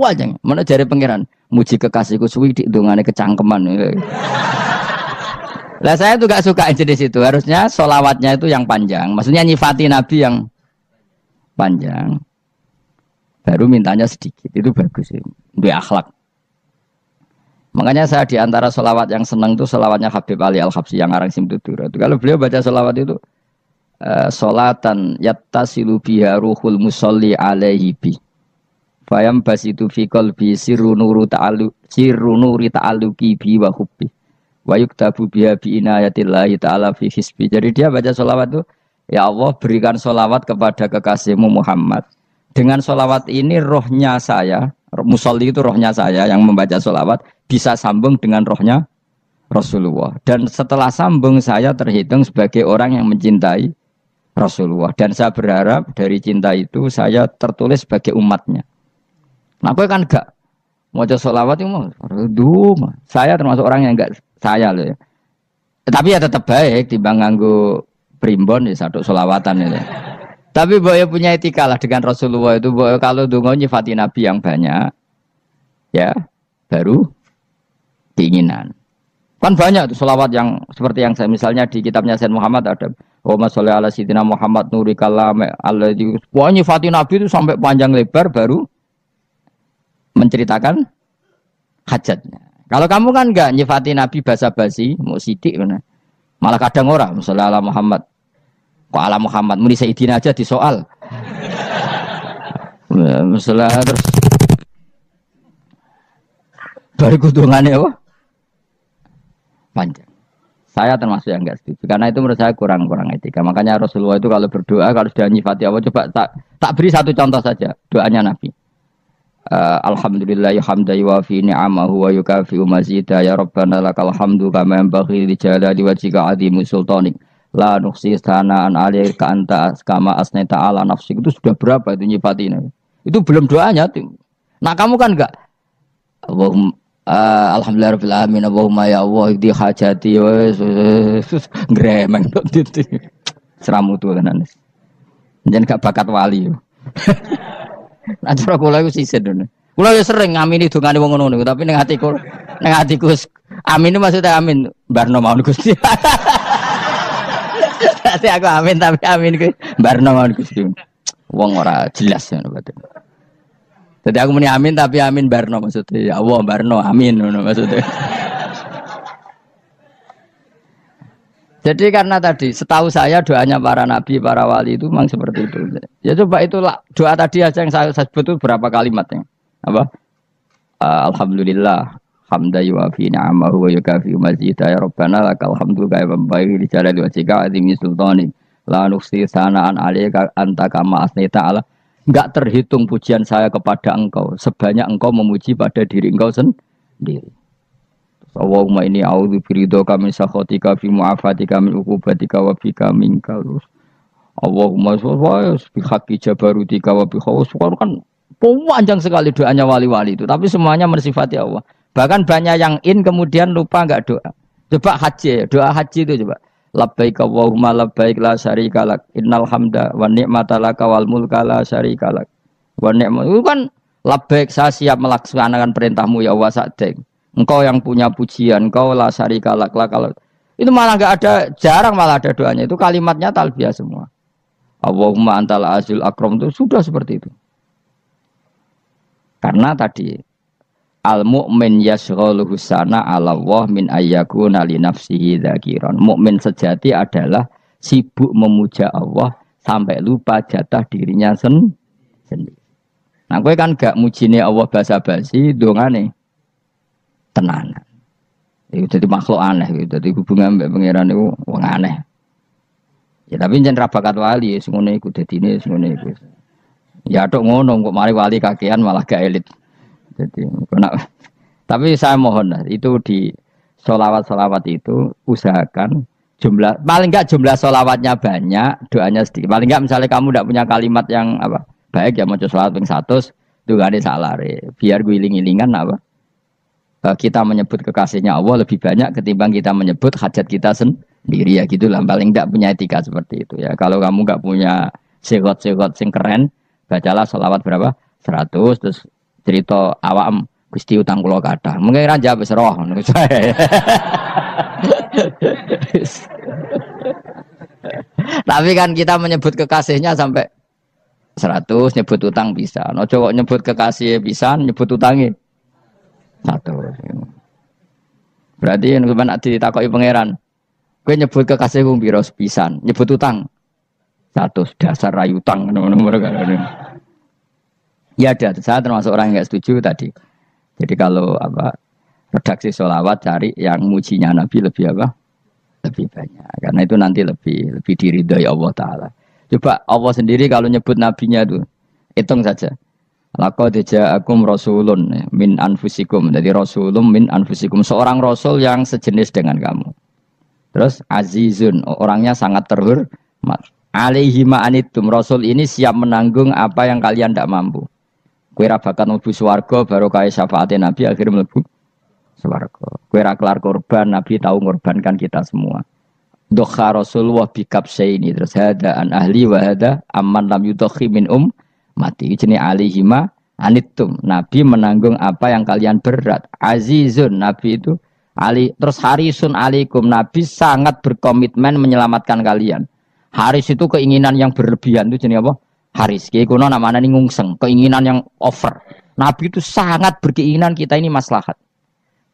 [SPEAKER 2] aja. Mana jare pangeran? Muji kekasihku suwi dongane kecangkeman. Lah saya tuh gak suka jenis itu. Harusnya sholawatnya itu yang panjang. Maksudnya nyifati Nabi yang panjang. Baru mintanya sedikit. Itu bagus sih. Itu akhlak. Makanya saya diantara sholawat yang senang itu sholawatnya Habib Ali Al-Habsyi yang arang Simtutura. Kalau beliau baca sholawat itu sholatan yattasilu biha ruhul musolli alaihi bi. Fayam basitu fi qalbi sirru nuri ta'alluqi bi wa hubbi wa yuktabu biha bi inayatillahi ta'ala fi hisbi. Jadi dia baca sholawat itu, ya Allah berikan sholawat kepada kekasihmu Muhammad. Dengan sholawat ini rohnya saya, musolli itu rohnya saya yang membaca sholawat bisa sambung dengan rohnya Rasulullah. Dan setelah sambung saya terhitung sebagai orang yang mencintai Rasulullah. Dan saya berharap dari cinta itu saya tertulis sebagai umatnya. Nah, aku kan enggak mau sholawat itu mau, saya termasuk orang yang enggak saya loh ya. Tapi ya tetap baik timbang nganggo primbon ya satu sholawatan ya. Tapi boleh punya etika lah dengan Rasulullah itu. Boleh kalau dongo nyifati Nabi yang banyak, ya baru keinginan. Kan banyak tuh sholawat yang seperti yang saya misalnya di kitabnya Sayyid Muhammad ada. Allahumma sholli ala sayyidina Muhammad nuri kalam alladzi. Wah nyifati Nabi itu sampai panjang lebar baru menceritakan hajatnya. Kalau kamu kan enggak nyifati Nabi basa-basi, mau sidik mana. Malah kadang orang, misalnya ala Muhammad. Kok ala Muhammad muni Sayyidina aja disoal. Misalnya terus baru kudungannya apa? Panjang. Saya termasuk yang enggak setuju karena itu menurut saya kurang etika. Makanya Rasulullah itu kalau berdoa kalau sudah nyifati Allah coba tak beri satu contoh saja doanya Nabi. Alhamdulillah hamdan yuwafi ni'amahu wa yukafi'u mazidah ya rabbana lakal hamdu kama yanbaghi li jalali wajhika 'azimi sultanik la nuhsi sana'an 'alaika anta kama asnaita 'ala nafsik. Itu sudah berapa itu nyifati Nabi? Itu belum doanya. Nah kamu kan enggak Allahumma alhamdulillah rabbil alamin Allahumma ya Allah di hajati gremeng tok titik seramu tuh tenan jen gak bakat wali nah cara kula iku sisen dene kula yo sering ngamini dongane wong ngono tapi ning atiku amin itu maksudnya amin barno mawon Gusti dadi aku amin tapi amin ku barno mawon Gusti wong ora jelas ngono berarti. Jadi aku muni amin tapi amin barno maksudnya. Ya Allah barno amin maksudnya. Jadi karena tadi setahu saya doanya para nabi, para wali itu memang seperti itu. Ya coba itulah doa tadi aja yang saya sebut itu berapa kalimatnya. Apa? Alhamdulillah hamdan yuwafi ni'amahu wa yukafi'u mazidah ya rabbana lakal hamdu kama yanbaghi li jalali wajhika 'azimi sultanik la nuhsi sana'an 'alaika anta kama asnaita 'ala. Enggak terhitung pujian saya kepada engkau sebanyak engkau memuji pada diri engkau sendiri. Allahumma inni a'udzu biridhoka min sakhatika fi mu'afatika min uqubatika wa bika minkal. Allahumma sholli bi haqqi jabarutika wa bi khawsuka kan panjang sekali doanya wali-wali itu tapi semuanya mensifati Allah. Bahkan banyak yang kemudian lupa enggak doa. Coba haji, doa haji itu coba. Labbaik Allahumma labbaik la syarika lak innal hamda wa ni'mata laka wal mulka la syarika lak wa ni'mat itu kan labbaik saya siap melaksanakan perintahmu ya Allah sa'dek engkau yang punya pujian engkau la syarika lak kalau itu malah enggak ada jarang malah ada doanya itu kalimatnya talbiyah semua Allahumma antal azil akram itu sudah seperti itu karena tadi al mukmin yashghaluhu sana 'ala Allah min ayyakuna li nafsihi dzakiran. Mukmin sejati adalah sibuk memuja Allah sampai lupa jatah dirinya sendiri. Nah, kowe kan gak mujine Allah basa-basi, dongane tenanan. Itu jadi makhluk aneh gitu. Dadi hubungan mbek pangeran niku wong aneh. Ya tapi jan ra bakat wali wis ngono iku dadine wis ngono iku. Ya tok ngono kok mari wali kakean malah gak elit. Jadi, tapi saya mohon itu di sholawat itu usahakan jumlah paling enggak jumlah sholawatnya banyak doanya sedikit paling enggak misalnya kamu tidak punya kalimat yang apa baik ya mau sholawat ping 100 dungane salare biar guling-gilingan apa kita menyebut kekasihnya Allah lebih banyak ketimbang kita menyebut hajat kita sendiri ya gitulah paling enggak punya etika seperti itu ya kalau kamu enggak punya segot-segot sing keren bacalah sholawat berapa 100 terus cerita awam Gusti utang kula kathah. Mungkin ra jawab wis roh ngono saya. Tapi kan kita menyebut kekasihnya sampai 100 nyebut utang bisa. Ojo kok nyebut kekasih pisan nyebut utangi 100. Berarti yen sampeyan ditakoki pangeran, kowe nyebut kekasihku piro pisan, nyebut utang 100 dasar rayu utang ngono mereka. Ya ada, saya termasuk orang yang nggak setuju tadi. Jadi kalau apa redaksi sholawat cari yang mujinya Nabi lebih apa? Lebih banyak. Karena itu nanti lebih diridhoi Allah Taala. Coba Allah sendiri kalau nyebut nabinya itu hitung saja. Laqad ja'akum rasulun min anfusikum. Jadi rasulun min anfusikum seorang rasul yang sejenis dengan kamu. Terus azizun orangnya sangat terhormat. Alaihi ma'anitum rasul ini siap menanggung apa yang kalian tidak mampu. Kowe ra bakat mlebu swarga baru kaya syafaate Nabi akhir mlebu swarga. Kowe ra kelar korban Nabi tahu ngorbankan kita semua. Dokha Rasulullah bikap ini terus hada an ahli wa hada amman lam yudokhi min mati jenenge alihima anitum. Nabi menanggung apa yang kalian berat. Azizun Nabi itu ali terus harisun alaikum Nabi sangat berkomitmen menyelamatkan kalian. Haris itu keinginan yang berlebihan itu jenenge apa? Haris, kiai kuno namanya ngungseng, keinginan yang over. Nabi itu sangat berkeinginan kita ini maslahat.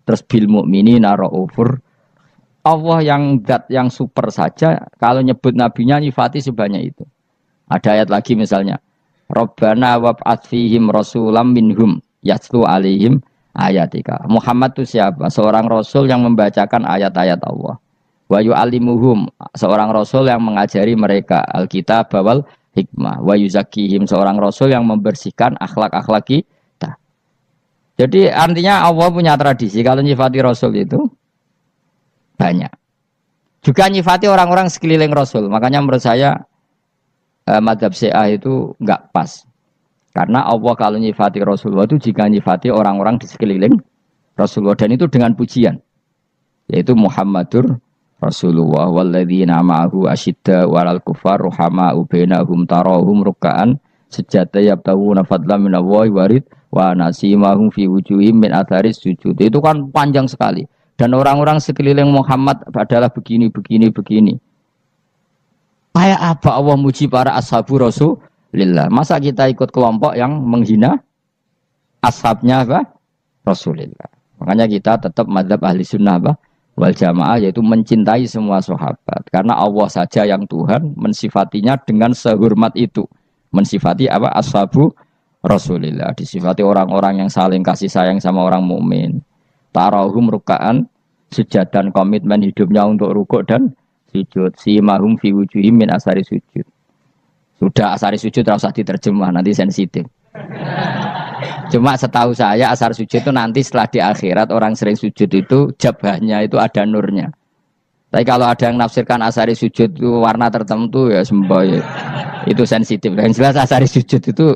[SPEAKER 2] Terus bil mukminina raufur. Allah yang zat yang super saja kalau nyebut nabinya nyifati sebanyak itu. Ada ayat lagi misalnya, Rabbana wab'ats fihim rasulam minhum yatlu alaihim ayatika. Muhammad itu siapa? Seorang rasul yang membacakan ayat-ayat Allah. Wa yu'allimuhum, seorang rasul yang mengajari mereka Alkitab wal hikmah. Wa yuzakkihim, seorang rasul yang membersihkan akhlak-akhlak kita. Jadi artinya Allah punya tradisi kalau nyifati rasul itu banyak. Juga nyifati orang-orang sekeliling rasul. Makanya menurut saya madhab Syiah itu enggak pas. Karena Allah kalau nyifati Rasulullah itu jika nyifati orang-orang di sekeliling Rasulullah. Dan itu dengan pujian. Yaitu Muhammadur Rasulullah walladzina ma'ahu asyidda walal kufar ruhama'u bainahum tarahum ruk'an sujada yabtawuna fadlan minallahi warid wa nasimahum fi wujuhim min atharis sujud. Itu kan panjang sekali. Dan orang-orang sekeliling Muhammad adalah begini. Kayak apa Allah muji para ashabu Rasulillah? Masa kita ikut kelompok yang menghina ashabnya apa? Rasulillah. Makanya kita tetap mazhab ahli sunnah apa? Wal jamaah, yaitu mencintai semua sahabat. Karena Allah saja yang Tuhan mensifatinya dengan sehormat itu. Mensifati apa? Ashabu Rasulillah. Disifati orang-orang yang saling kasih sayang sama orang mukmin. Tarahum ruka'an, sujud dan komitmen hidupnya untuk rukuk dan sujud. Simahum fi wujuhim min asari sujud. Sudah asari sujud tidak usah diterjemah, nanti sensitif. Cuma setahu saya asar sujud itu nanti setelah di akhirat orang sering sujud itu jabahnya itu ada nurnya. Tapi kalau ada yang nafsirkan asari sujud itu warna tertentu ya semboy. Itu sensitif. Yang jelas asari sujud itu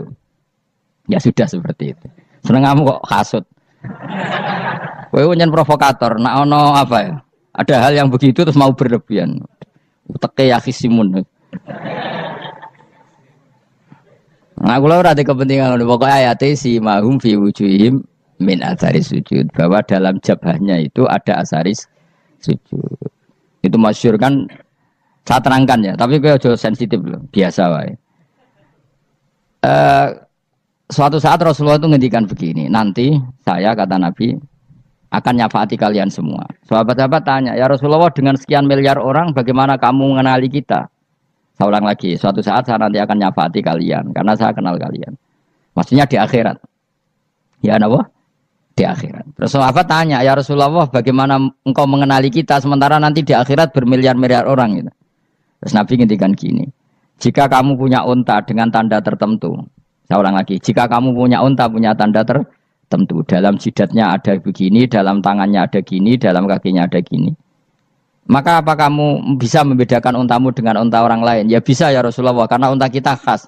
[SPEAKER 2] ya sudah seperti itu. Seneng kamu kok hasut. Kowe nyen provokator, nak ono apa ya? Ada hal yang begitu terus mau berlebihan. Uteke ya khisimun. Nah, kula ora ada kepentingan pokoknya ayat si mahum fi wujuhim min atharis sujud, bahwa dalam jabahnya itu ada asaris sujud. Itu masyhur kan, saya terangkan ya, tapi kowe aja sensitif loh, biasa wae. Suatu saat Rasulullah itu ngendikan begini, nanti saya kata Nabi akan nyafaati kalian semua. Sahabat-sahabat tanya, ya Rasulullah dengan sekian miliar orang bagaimana kamu mengenali kita? Saya ulang lagi, suatu saat saya nanti akan nyafaati kalian karena saya kenal kalian. Maksudnya di akhirat. Ya apa? Di akhirat. Terus sahabat tanya, ya Rasulullah bagaimana engkau mengenali kita sementara nanti di akhirat bermiliar-miliar orang gitu. Terus Nabi ngendikan gini, jika kamu punya unta dengan tanda tertentu, saya ulang lagi, jika kamu punya unta punya tanda tertentu, dalam jidatnya ada begini, dalam tangannya ada gini, dalam kakinya ada gini. Maka apa kamu bisa membedakan untamu dengan unta orang lain? Ya bisa ya Rasulullah, karena unta kita khas.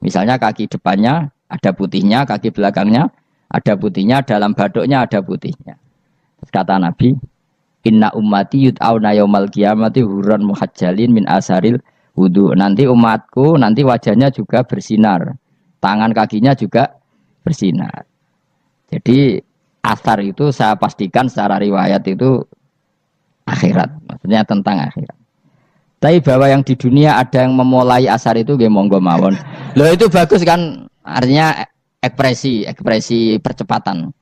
[SPEAKER 2] Misalnya kaki depannya ada putihnya, kaki belakangnya ada putihnya, dalam baduknya ada putihnya. Kata Nabi, inna ummati yud'auna yaumal qiyamati hurran muhajjalin min asaril wudu. Nanti umatku, nanti wajahnya juga bersinar. Tangan kakinya juga bersinar. Jadi asar itu saya pastikan secara riwayat itu akhirat, maksudnya tentang akhirat. Tapi bahwa yang di dunia ada yang memulai asar itu nggih monggo mawon. Loh itu bagus kan, artinya ekspresi percepatan.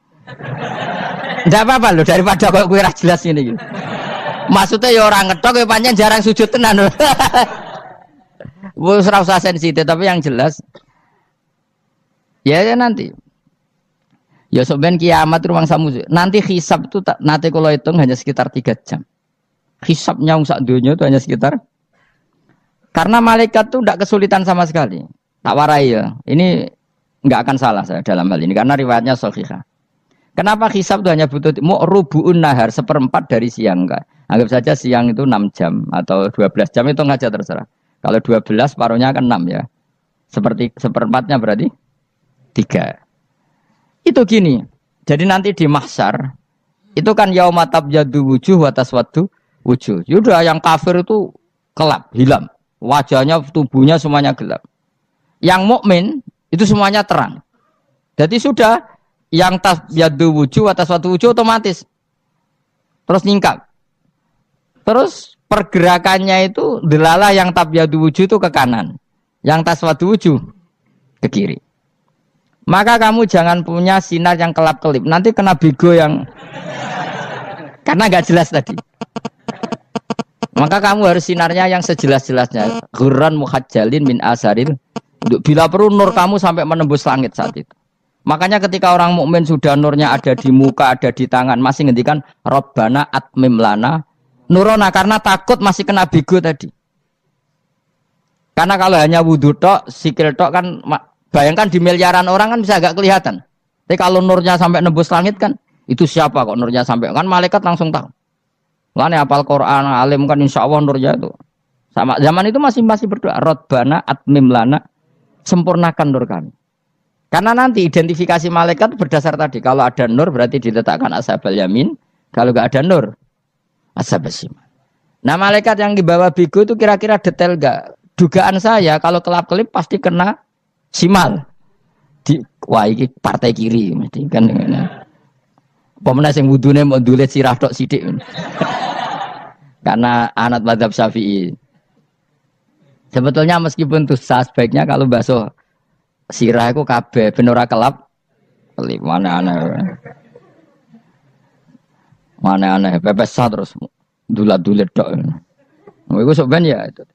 [SPEAKER 2] Enggak apa-apa loh, daripada kok kowe ra jelas ini. Maksudnya ya orang ngetok ya pancen jarang sujud tenan. Wis ora usah sensitif, tapi yang jelas ya nanti. Ya sebenarnya kiamat ruang samu. Nanti hisab itu nanti kalau hitung hanya sekitar 3 jam. Hisabnya sak dunia itu hanya sekitar. Karena malaikat itu tidak kesulitan sama sekali. Tak warai ya. Ini nggak akan salah saya dalam hal ini karena riwayatnya sahihah. Kenapa hisab itu hanya butuh rubu'un nahar, 1/4 dari siang enggak. Anggap saja siang itu 6 jam atau 12 jam itu aja terserah. Kalau 12 paruhnya kan 6 ya. Seperti 1/4-nya berarti 3. Itu gini, jadi nanti di mahsyar itu kan yaumatab jadu wujuh wataswadu wujuh. Yaudah yang kafir itu kelap, hilang, wajahnya, tubuhnya semuanya gelap. Yang mukmin itu semuanya terang. Jadi sudah yang tabyadu wujuh wataswadu wujuh otomatis terus nyingkap. Terus pergerakannya itu delalah yang tabyadu wujuh itu ke kanan, yang taswadu wujuh ke kiri. Maka kamu jangan punya sinar yang kelap-kelip. Nanti kena bego yang Karena nggak jelas tadi. Maka kamu harus sinarnya yang sejelas-jelasnya. Ghurran muhajjalin min asaril. Bila perlu nur kamu sampai menembus langit saat itu. Makanya ketika orang mukmin sudah nurnya ada di muka, ada di tangan, masih ngendikan Rabbana atmim lana nurona, karena takut masih kena bigo tadi. Karena kalau hanya wudhu tok, sikil tok kan, bayangkan di miliaran orang kan bisa agak kelihatan. Tapi kalau nurnya sampai nembus langit kan, itu siapa kok nurnya sampai, kan malaikat langsung tahu. Lani apal Quran, alim kan insya Allah nurnya itu. Sama zaman itu masih berdoa, Rabbana atmim lana, sempurnakan nur kami. Karena nanti identifikasi malaikat berdasar tadi. Kalau ada nur berarti diletakkan ashabal yamin. Kalau nggak ada nur, ashabal shimal. Nah malaikat yang dibawa bigo itu kira-kira detail nggak? Dugaan saya kalau kelap-kelip pasti kena simal. Wah ini partai kiri mesti kan. Pemenang yang wudune mau dulet sirah tok sidik. Karena anak mazhab Syafi'i. Sebetulnya meskipun tuh sebaiknya kalau basuh sirah itu kabeh ben ora kelap kelip mana aneh pepes terus dulat-dulit tok. Iku sok ben ya itu.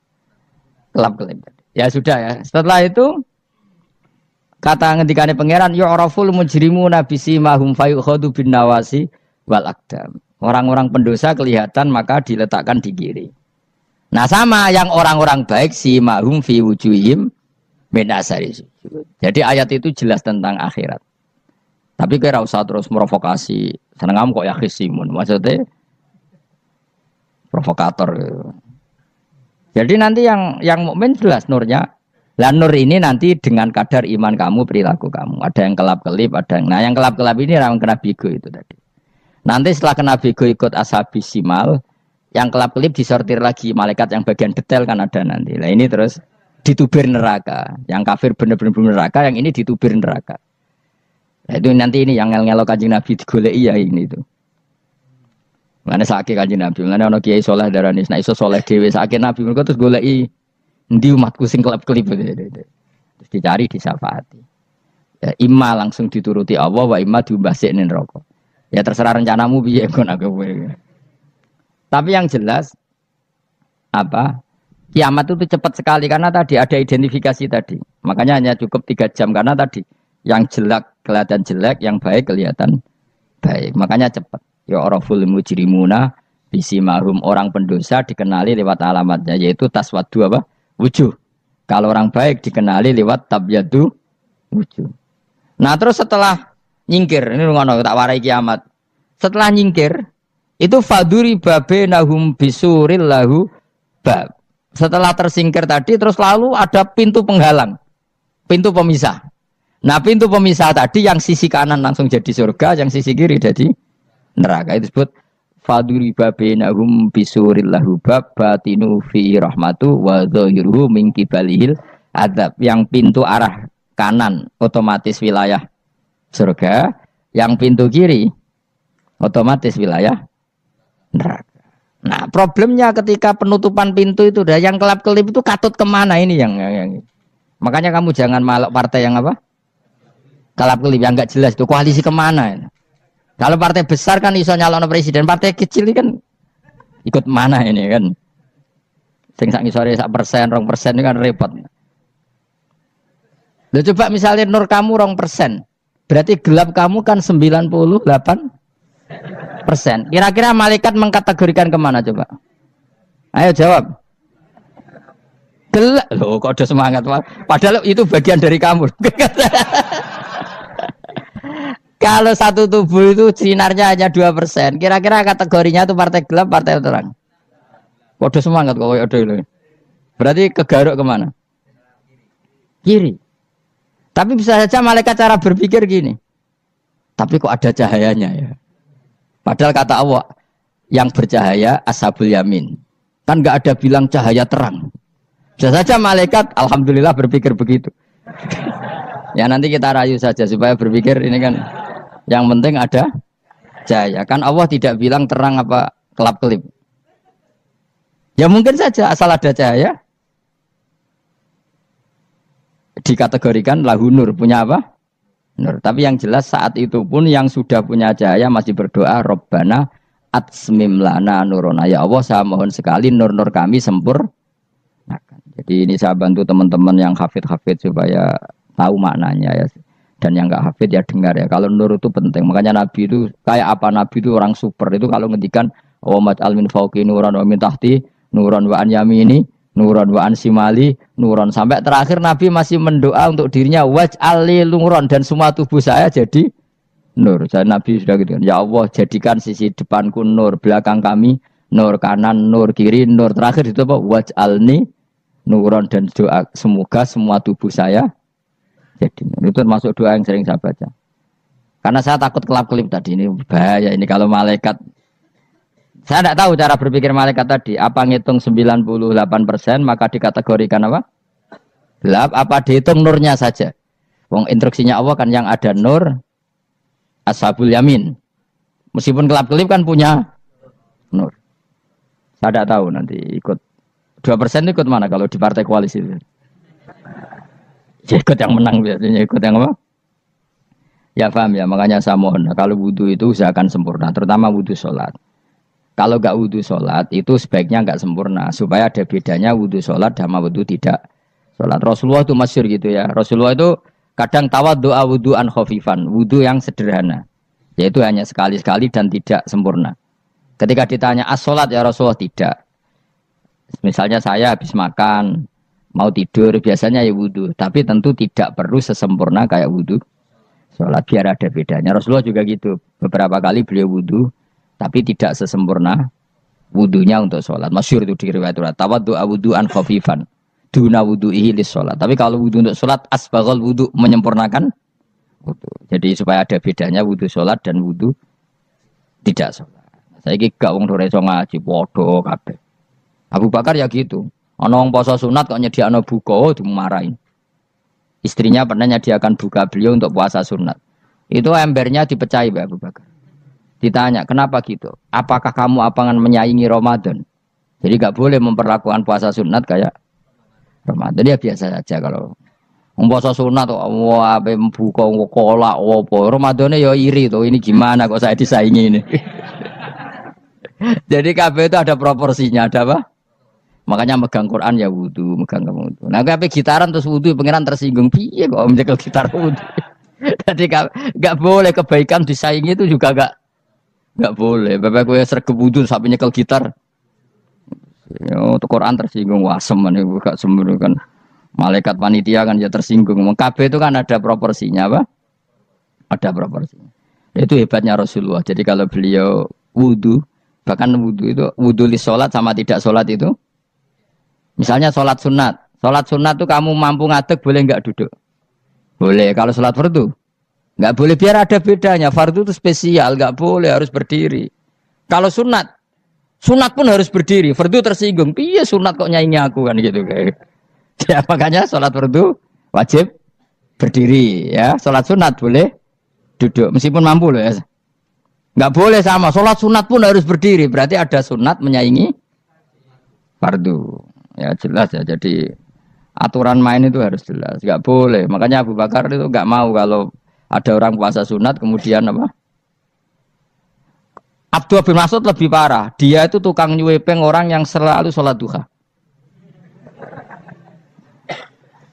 [SPEAKER 2] Kelap kelip. Ya sudah ya. Setelah itu kata ngendikane pangeran yu'raful mujrimuna bisimahum fayukhadu bin nawasi wal aqdam. Orang-orang pendosa kelihatan maka diletakkan di kiri. Nah sama yang orang-orang baik simahum fi wujuhim min asari sujud. Jadi ayat itu jelas tentang akhirat. Tapi kira usah terus provokasi. Seneng kamu kok ya khisimun. Maksudnya provokator. Jadi nanti yang mukmin jelas nurnya. Lah nur ini nanti dengan kadar iman kamu, perilaku kamu. Ada yang kelap-kelip, ada yang. Nah yang kelap-kelip ini orang kena bigo itu tadi. Nanti setelah kena bigo ikut ashabis simal, yang kelap-kelip disortir lagi malaikat yang bagian detail kan ada nanti. Nah ini terus ditubir neraka. Yang kafir benar-benar neraka, yang ini ditubir neraka. Nah, itu nanti ini yang ngel-ngelok Kanjeng Nabi digoleki ya ini itu. Mana sakit Kanjeng Nabi, mana ono kiai saleh darani nek iso saleh dhewe sakit Nabi mergo terus goleki endi umatku sing kelap-kelip terus dicari disyafaati. Ya imma langsung dituruti Allah wa imma diumbasikne neraka. Ya terserah rencanamu piye kon aku. Tapi yang jelas apa? Kiamat itu cepat sekali karena tadi ada identifikasi tadi. Makanya hanya cukup 3 jam karena tadi yang jelek kelihatan jelek, yang baik kelihatan baik. Makanya cepat. Ya araful mujrimuna bisimahum, orang pendosa dikenali lewat alamatnya yaitu taswadu apa? Wujuh. Kalau orang baik dikenali lewat tabyadu wujuh. Nah, terus setelah nyingkir, ini ngono tak warai kiamat. Setelah nyingkir itu faduri babenahum bisuril lahu bab. Setelah tersingkir tadi terus lalu ada pintu penghalang, pintu pemisah. Nah pintu pemisah tadi yang sisi kanan langsung jadi surga, yang sisi kiri jadi neraka. Itu disebut faduri babenahum bisuril lahu bab batinu fi rahmatu wa dhahiruhu min qibalihil adzab. Yang pintu arah kanan otomatis wilayah surga, yang pintu kiri otomatis wilayah neraka. Nah, problemnya ketika penutupan pintu itu dah yang kelap-kelip itu katut kemana ini yang makanya kamu jangan malak partai yang apa? Kelap-kelip yang enggak jelas itu koalisi kemana? Kalau partai besar kan iso nyalon presiden, partai kecil ini kan ikut mana ini kan? Sing sak ngisore 1%, 2% ini kan repot. Loh coba misalnya nur kamu 2%, berarti gelap kamu kan 98%. Kira-kira malaikat mengkategorikan kemana coba? Ayo jawab. Gelap. Loh kok ada semangat. Padahal itu bagian dari kamu. Kalau satu tubuh itu sinarnya hanya 2%. Kira-kira kategorinya itu partai gelap, partai terang. Kok ada semangat kok ada ini. Berarti kegaruk kemana? Kiri. Tapi bisa saja malaikat cara berpikir gini. Tapi kok ada cahayanya ya? Padahal kata Allah, yang bercahaya ashabul yamin. Kan nggak ada bilang cahaya terang. Bisa saja malaikat, alhamdulillah berpikir begitu. Ya nanti kita rayu saja supaya berpikir ini kan. Yang penting ada cahaya. Kan Allah tidak bilang terang apa kelap-kelip. Ya mungkin saja asal ada cahaya. Dikategorikan lahu nur, punya apa? Nur. Tapi yang jelas saat itu pun yang sudah punya cahaya masih berdoa Rabbana atsmim lana nurona. Ya Allah, saya mohon sekali nur-nur kami sempurnakan. Jadi ini saya bantu teman-teman yang hafid-hafid supaya tahu maknanya ya. Dan yang enggak hafid ya dengar ya. Kalau nur itu penting. Makanya Nabi itu kayak apa, Nabi itu orang super. Itu kalau ngendikan wa maj'al min fawqi nuran wa min tahti nuran wa an yamini nuran wa an simali nuran, sampai terakhir Nabi masih mendoa untuk dirinya waj'al li nuran, dan semua tubuh saya jadi nur. Saya Nabi sudah gitu. Ya Allah, jadikan sisi depanku nur, belakang kami nur, kanan nur, kiri nur. Terakhir itu apa? Waj'alni nuron, dan doa semoga semua tubuh saya jadi nur. Itu termasuk doa yang sering saya baca. Karena saya takut kelap-kelip tadi, ini bahaya ini kalau malaikat. Saya tidak tahu cara berpikir malaikat tadi. Apa ngitung 98% maka dikategorikan apa? Gelap. Apa dihitung nurnya saja? Wong instruksinya Allah kan yang ada nur ashabul yamin. Meskipun kelap-kelip kan punya nur. Saya tidak tahu nanti ikut 2% ikut mana kalau di partai koalisi itu. Ya, ikut yang menang biasanya, ikut yang apa? Ya paham ya, makanya saya mohon. Kalau wudhu itu usahakan sempurna, terutama wudhu sholat. Kalau nggak wudhu sholat itu sebaiknya nggak sempurna, supaya ada bedanya wudhu sholat sama wudhu tidak sholat. Rasulullah itu masyhur gitu ya. Rasulullah itu kadang tawaddu'a wudhu'an khafifan, wudhu yang sederhana, yaitu hanya sekali-sekali dan tidak sempurna. Ketika ditanya as-sholat ya Rasulullah, tidak. Misalnya saya habis makan, mau tidur, biasanya ya wudhu, tapi tentu tidak perlu sesempurna kayak wudhu sholat, biar ada bedanya. Rasulullah juga gitu, beberapa kali beliau wudhu tapi tidak sesempurna wudhunya untuk sholat. Masyhur itu di riwayat tawaddu'a wudhu'an khafifan duna wudhu'ihi lis sholat. Tapi kalau wudhu untuk sholat asbaghal wudhu, menyempurnakan wudhu. Jadi supaya ada bedanya wudhu sholat dan wudhu tidak sholat. Saya gak wong ora iso ngaji padha kabeh. Abu Bakar ya gitu. Ana wong poso sunat kok nyediakno buka dimarahin. Istrinya pernah nyediakan buka beliau untuk puasa sunat. Itu embernya dipecahi Mbak Abu Bakar. Ditanya, kenapa gitu? Apakah kamu akan menyaingi Ramadan? Jadi gak boleh memperlakukan puasa sunat kayak Ramadan. Ya biasa saja kalau puasa sunat wah ape buka kolak apa. Ramadannya ya iri tuh. Ini gimana kok saya disaingi ini? Jadi kabeh itu ada proporsinya, ada apa? Makanya megang Quran ya wudu, megang wudu. Nah, kabeh gitaran terus wudu, pengiran tersinggung. Piye kok menjekel gitar wudu? Jadi gak boleh kebaikan disaingi itu juga gak boleh. Bapak gue sregep wudu sampai nyekel gitar. Untuk Quran tersinggung, wah semen itu gak sembrono kan. Malaikat panitia kan ya tersinggung. Kabeh itu kan ada proporsinya apa? Ada proporsinya. Itu hebatnya Rasulullah. Jadi kalau beliau wudu, bahkan wudu itu wudu li sholat sama tidak sholat itu. Misalnya sholat sunat. Sholat sunat itu kamu mampu ngadeg boleh nggak duduk? Boleh. Kalau sholat fardu nggak boleh, biar ada bedanya. Fardu itu spesial, nggak boleh, harus berdiri. Kalau sunat pun harus berdiri. Fardu tersinggung. Iya sunat kok nyaingi aku kan gitu kayak. Ya makanya sholat fardu wajib berdiri ya. Sholat sunat boleh duduk meskipun mampu loh ya. Nggak boleh sama. Sholat sunat pun harus berdiri. Berarti ada sunat menyaingi fardu. Ya jelas ya. Jadi aturan main itu harus jelas. Nggak boleh. Makanya Abu Bakar itu nggak mau kalau ada orang puasa sunat kemudian apa? Abdullah bin Mas'ud lebih parah. Dia itu tukang nyuwepeng orang yang selalu sholat duha.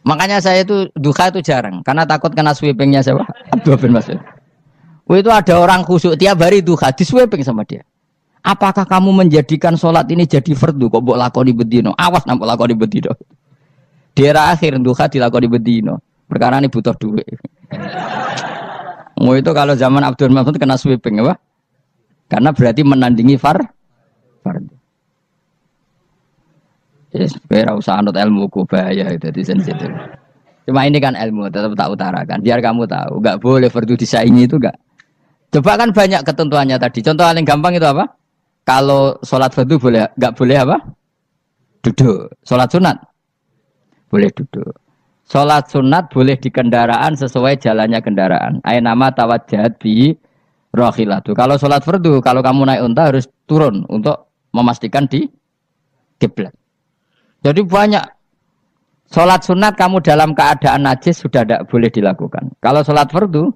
[SPEAKER 2] Makanya saya itu duha itu jarang. Karena takut kena sweepingnya siapa? Abdullah bin Mas'ud. Itu ada orang khusyuk tiap hari duha disweeping sama dia. Apakah kamu menjadikan sholat ini jadi fardu? Kok mbok lakoni bedino? Awas nak mbok lakoni bedino. Di era akhir duha dilakoni bedino. Perkara ini butuh duit. Mau itu kalau zaman Abdul Mas'ud kena sweeping apa? Karena berarti menandingi fardu. Yes, kira usah anut ilmu ku bahaya itu di sensitif. Cuma ini kan ilmu tetap tak utarakan. Biar kamu tahu, nggak boleh fardu disaingi itu nggak. Coba kan banyak ketentuannya tadi. Contoh paling gampang itu apa? Kalau sholat fardu boleh, nggak boleh apa? Duduk. Sholat sunat boleh duduk. Sholat sunat boleh di kendaraan sesuai jalannya kendaraan. Ainama tawajjahat bi rohilatu. Kalau sholat fardu, kalau kamu naik unta harus turun untuk memastikan di kiblat. Jadi banyak sholat sunat kamu dalam keadaan najis sudah tidak boleh dilakukan. Kalau sholat fardu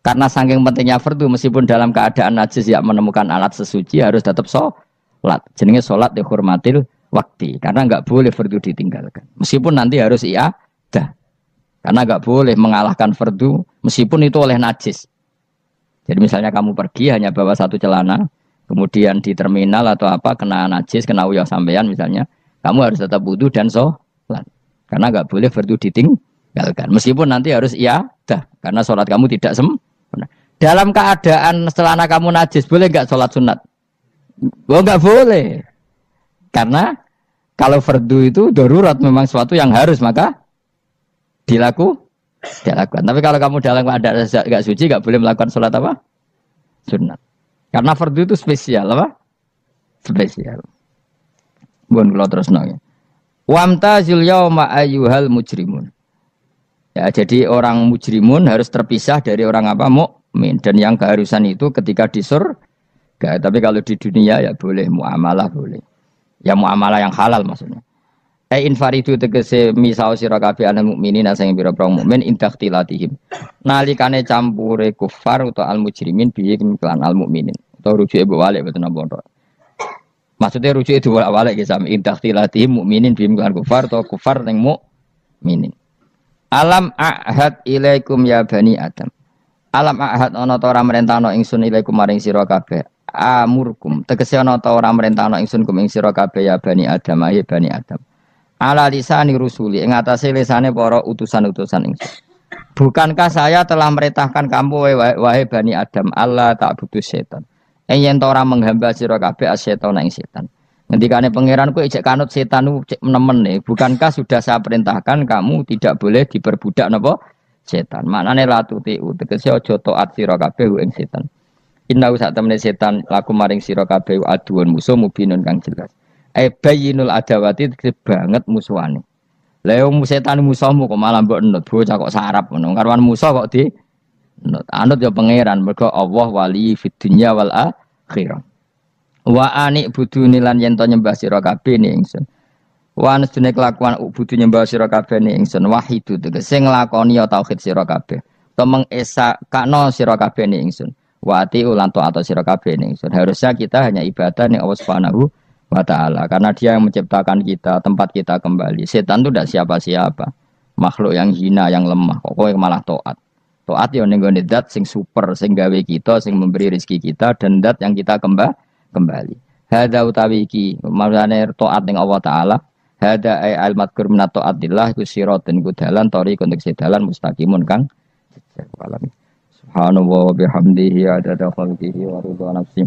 [SPEAKER 2] Karena saking pentingnya fardu meskipun dalam keadaan najis ya menemukan alat sesuci harus tetap sholat. Jenenge sholat dihormatil waktu. Karena nggak boleh fardu ditinggalkan. Meskipun nanti harus iadah. Karena nggak boleh mengalahkan fardu meskipun itu oleh najis. Jadi misalnya kamu pergi hanya bawa satu celana, kemudian di terminal atau apa kena najis, kena uyah sampean misalnya, kamu harus tetap wudu dan sholat. Karena nggak boleh fardu ditinggalkan. Meskipun nanti harus iadah. Karena sholat kamu tidak dalam keadaan celana kamu najis, boleh nggak sholat sunat? Oh nggak boleh. Karena kalau fardu itu darurat memang suatu yang harus, maka dilakukan. Tapi kalau kamu dalam keadaan nggak suci, nggak boleh melakukan sholat apa? Sunat. Karena fardu itu spesial apa? Spesial. Bukan kalau terus nanya. Wamtazil yauma ayyuhal mujrimun. Ya, jadi orang mujrimun harus terpisah dari orang apa? Mukmin. Dan yang keharusan itu ketika di surga. Tapi kalau di dunia ya boleh muamalah boleh. Ya muamalah yang halal maksudnya. Infaridu tegese misau sira kabeh ana mukminin sing pira-pira mukmin intaktilatihim. Nalikane campure kufar utawa al mujrimin bihi kelan al mukminin. Utawa rujuke mbok walik boten napa. Maksudnya rujuke diwalik ge sami intaktilatihim mukminin bihi kelan kufar utawa kufar ning mukminin. Alam ahad ilaikum ya bani Adam. Alam ahad ana ta ora merentano ingsun ilaikum maring sira kabeh. Amurkum tegese ana ta ora merentano ingsun kum ing sira kabeh ya bani Adam ya bani Adam. Ala lisani rusuli ing atase lisane para utusan-utusan ingsun. Bukankah saya telah merintahkan kamu wahai bani Adam Allah tak butuh setan. Yen ta ora menghamba sira kabeh asetan ing setan. Ngendikane pangeran kowe ijek kanut setan cek nemen nih. Bukankah sudah saya perintahkan kamu tidak boleh diperbudak napa setan. Maknane latuti tegese aja taat sira kabeh ing setan. Inna sak temene setan laku maring sira kabeh aduun musuh mubinun kang jelas. Bayinul adawati banget musuhane. Lah wong setan musuhmu kok malah mbok enut bocah kok sarap ngono. Karwan musuh kok di enut. Anut ya pangeran mergo Allah wali fid dunya wal akhirah. Wa anik budune lan yen to nyembah sira kabeh ni ingsun. Wa anestune kelakuan budu nyembah sira kabeh ni ingsun wahidu tegese nglakoni ya tauhid sira kabeh. To mengesakno sira kabeh ni ingsun. Wa ati ulan to atau sira kabeh ni ingsun. Harusnya kita hanya ibadah ning Allah Subhanahu wa ta'ala karena dia yang menciptakan kita, tempat kita kembali. Setan itu tidak siapa-siapa. Makhluk yang hina, yang lemah. Kok kowe malah taat. Taat ya ning gone zat sing super, sing gawe kita, sing memberi rezeki kita dan zat yang kita kembali. Hadza utawi iki maksudane taat ning Allah taala. Hadza ay al madkur min taatillah iku siratun ku dalan thariqun dalan mustaqimun kang subhanallah wa bihamdihi adada khalqihi wa ridha nafsi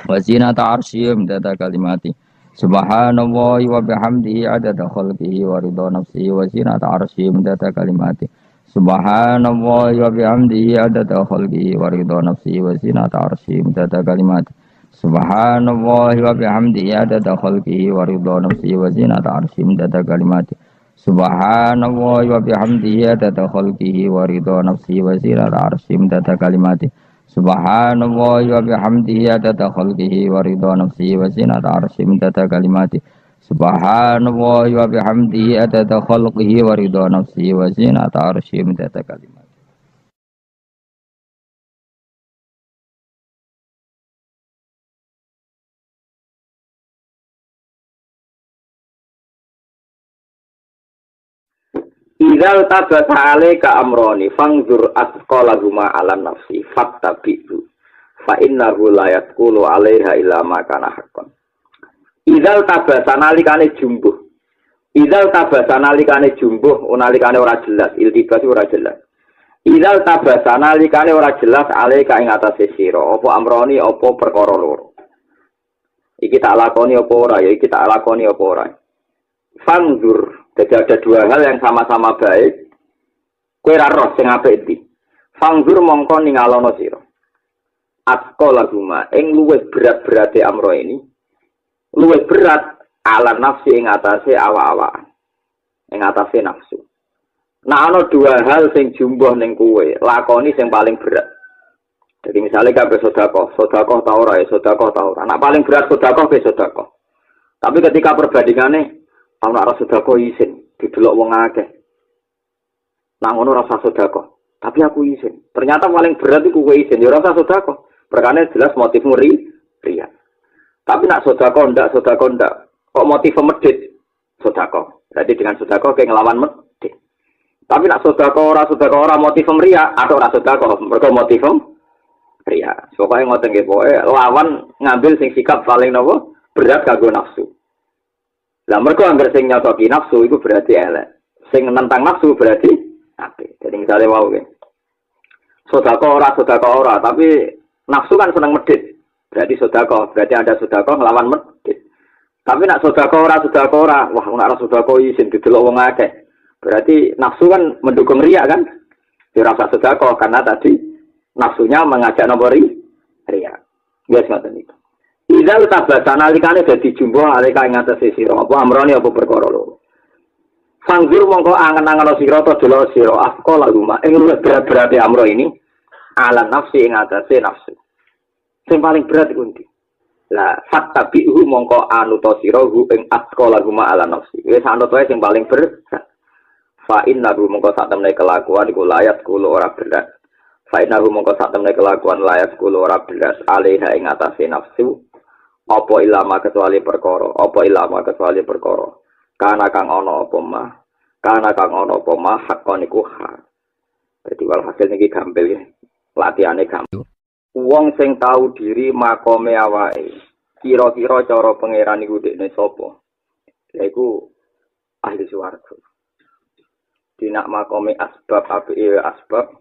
[SPEAKER 2] wa zinata arsyim data kalimati subhanallah wa bihamdihi adada khalqihi wa ridha nafsi wa zinata arsyim data kalimati subhanallah wa bihamdihi adada khalqihi wa ridha nafsi wa zinata arsyim data kalimati subhanallah wa bihamdihi adada khalqihi wa ridha nafsi wa zinata arsyim data kalimati subhanallah wa bihamdihi adada khalqihi wa ridha nafsi wa zinata arsyim data kalimati subhanallah wa bihamdihi adada khalqihi wa ridha nafsi wa zinata arsyim data kalimati subhanallah wa bihamdihi adada khalqihi wa ridha nafsi wa zinata arsyim data kalimati.
[SPEAKER 3] Idzal tabasa alaika amroni fangzur atqalahuma ala nafsi fattabi'u fa innahu la yaqulu 'alaiha illa ma kana haqqan. Idzal tabasa nalikane jumbuh. Idzal tabasa nalikane jumbuh nalikane ora jelas, iltibas ora jelas. Idzal tabasa nalikane ora jelas alaika ing atase sira apa amroni apa perkara loro. Iki tak lakoni apa ora ya iki tak lakoni apa ora. Fangzur. Jadi ada dua hal yang sama-sama baik. Kowe ra roh sing apik ndi. Fangzur mongko ningalono sira. Atqalahuma ing luwih berat-berate amro ini. Luwih berat ala nafsi ing atase awak-awakan. Ing atase nafsu. Nah ana dua hal sing jumbuh ning kowe, lakoni sing paling berat. Jadi misalnya kabeh sedekah ta ora ya sedekah ta ora. Nek paling berat sedekah ke sedekah. Tapi ketika perbandingane ana ora sedekah isin didelok wong akeh. Nang ngono rasa sedekah. Tapi aku izin. Ternyata paling berat itu kowe izin. Ya ora usah sedekah. Perkara jelas motifmu ria. Tapi nak sedekah ndak. Kok motif medhit? Sedekah. Berarti dengan sedekah kayak ngelawan medhit. Tapi nak sedekah ora motif ria, atau ora sedekah mergo motif ria. Pokoke ngoten nggih, pokoke lawan ngambil sing sikap paling napa berat kanggo nafsu. Lah mergo anggere sing nyocoki nafsu iku berarti elek. Sing nentang nafsu berarti apik. Jadi misalnya wow nggih. Sedekah ora, tapi nafsu kan seneng medhit. Berarti sedekah, berarti ada sedekah nglawan medhit. Tapi nak sedekah ora, wah nek ora sedekah isin didelok wong akeh. Berarti nafsu kan mendukung riya kan? Ya ora usah sedekah karena tadi nafsunya mengajak nomor riya. Wes ngoten iki. Idal tabasa nalikane dadi jumbo alika ing atase sira apa amrone apa perkara loro. Sanggur mongko angen-angen sira to delok sira afqala rumah ing berat-berate amro ini ala nafsi ing atase nafsu. Sing paling berat iku ndi? Lah fattabihu mongko anuta sira hu ing afqala rumah ala nafsi. Wis anut wae sing paling berat. Fa innahu mongko sak temne kelakuan iku layat kulo ora berat. Fa innahu mongko sak temne kelakuan layat kulo ora berat alaiha ing atase nafsu. Apa ilama kecuali perkara, kana kang ana apa mah hakon iku hak. Dadi walhasil niki gampil ya. Latihane gampil. Wong sing tahu diri makome awake. Kira-kira cara pangeran iku dekne sapa? Yaiku ahli swarga. Dinak makome asbab apike asbab.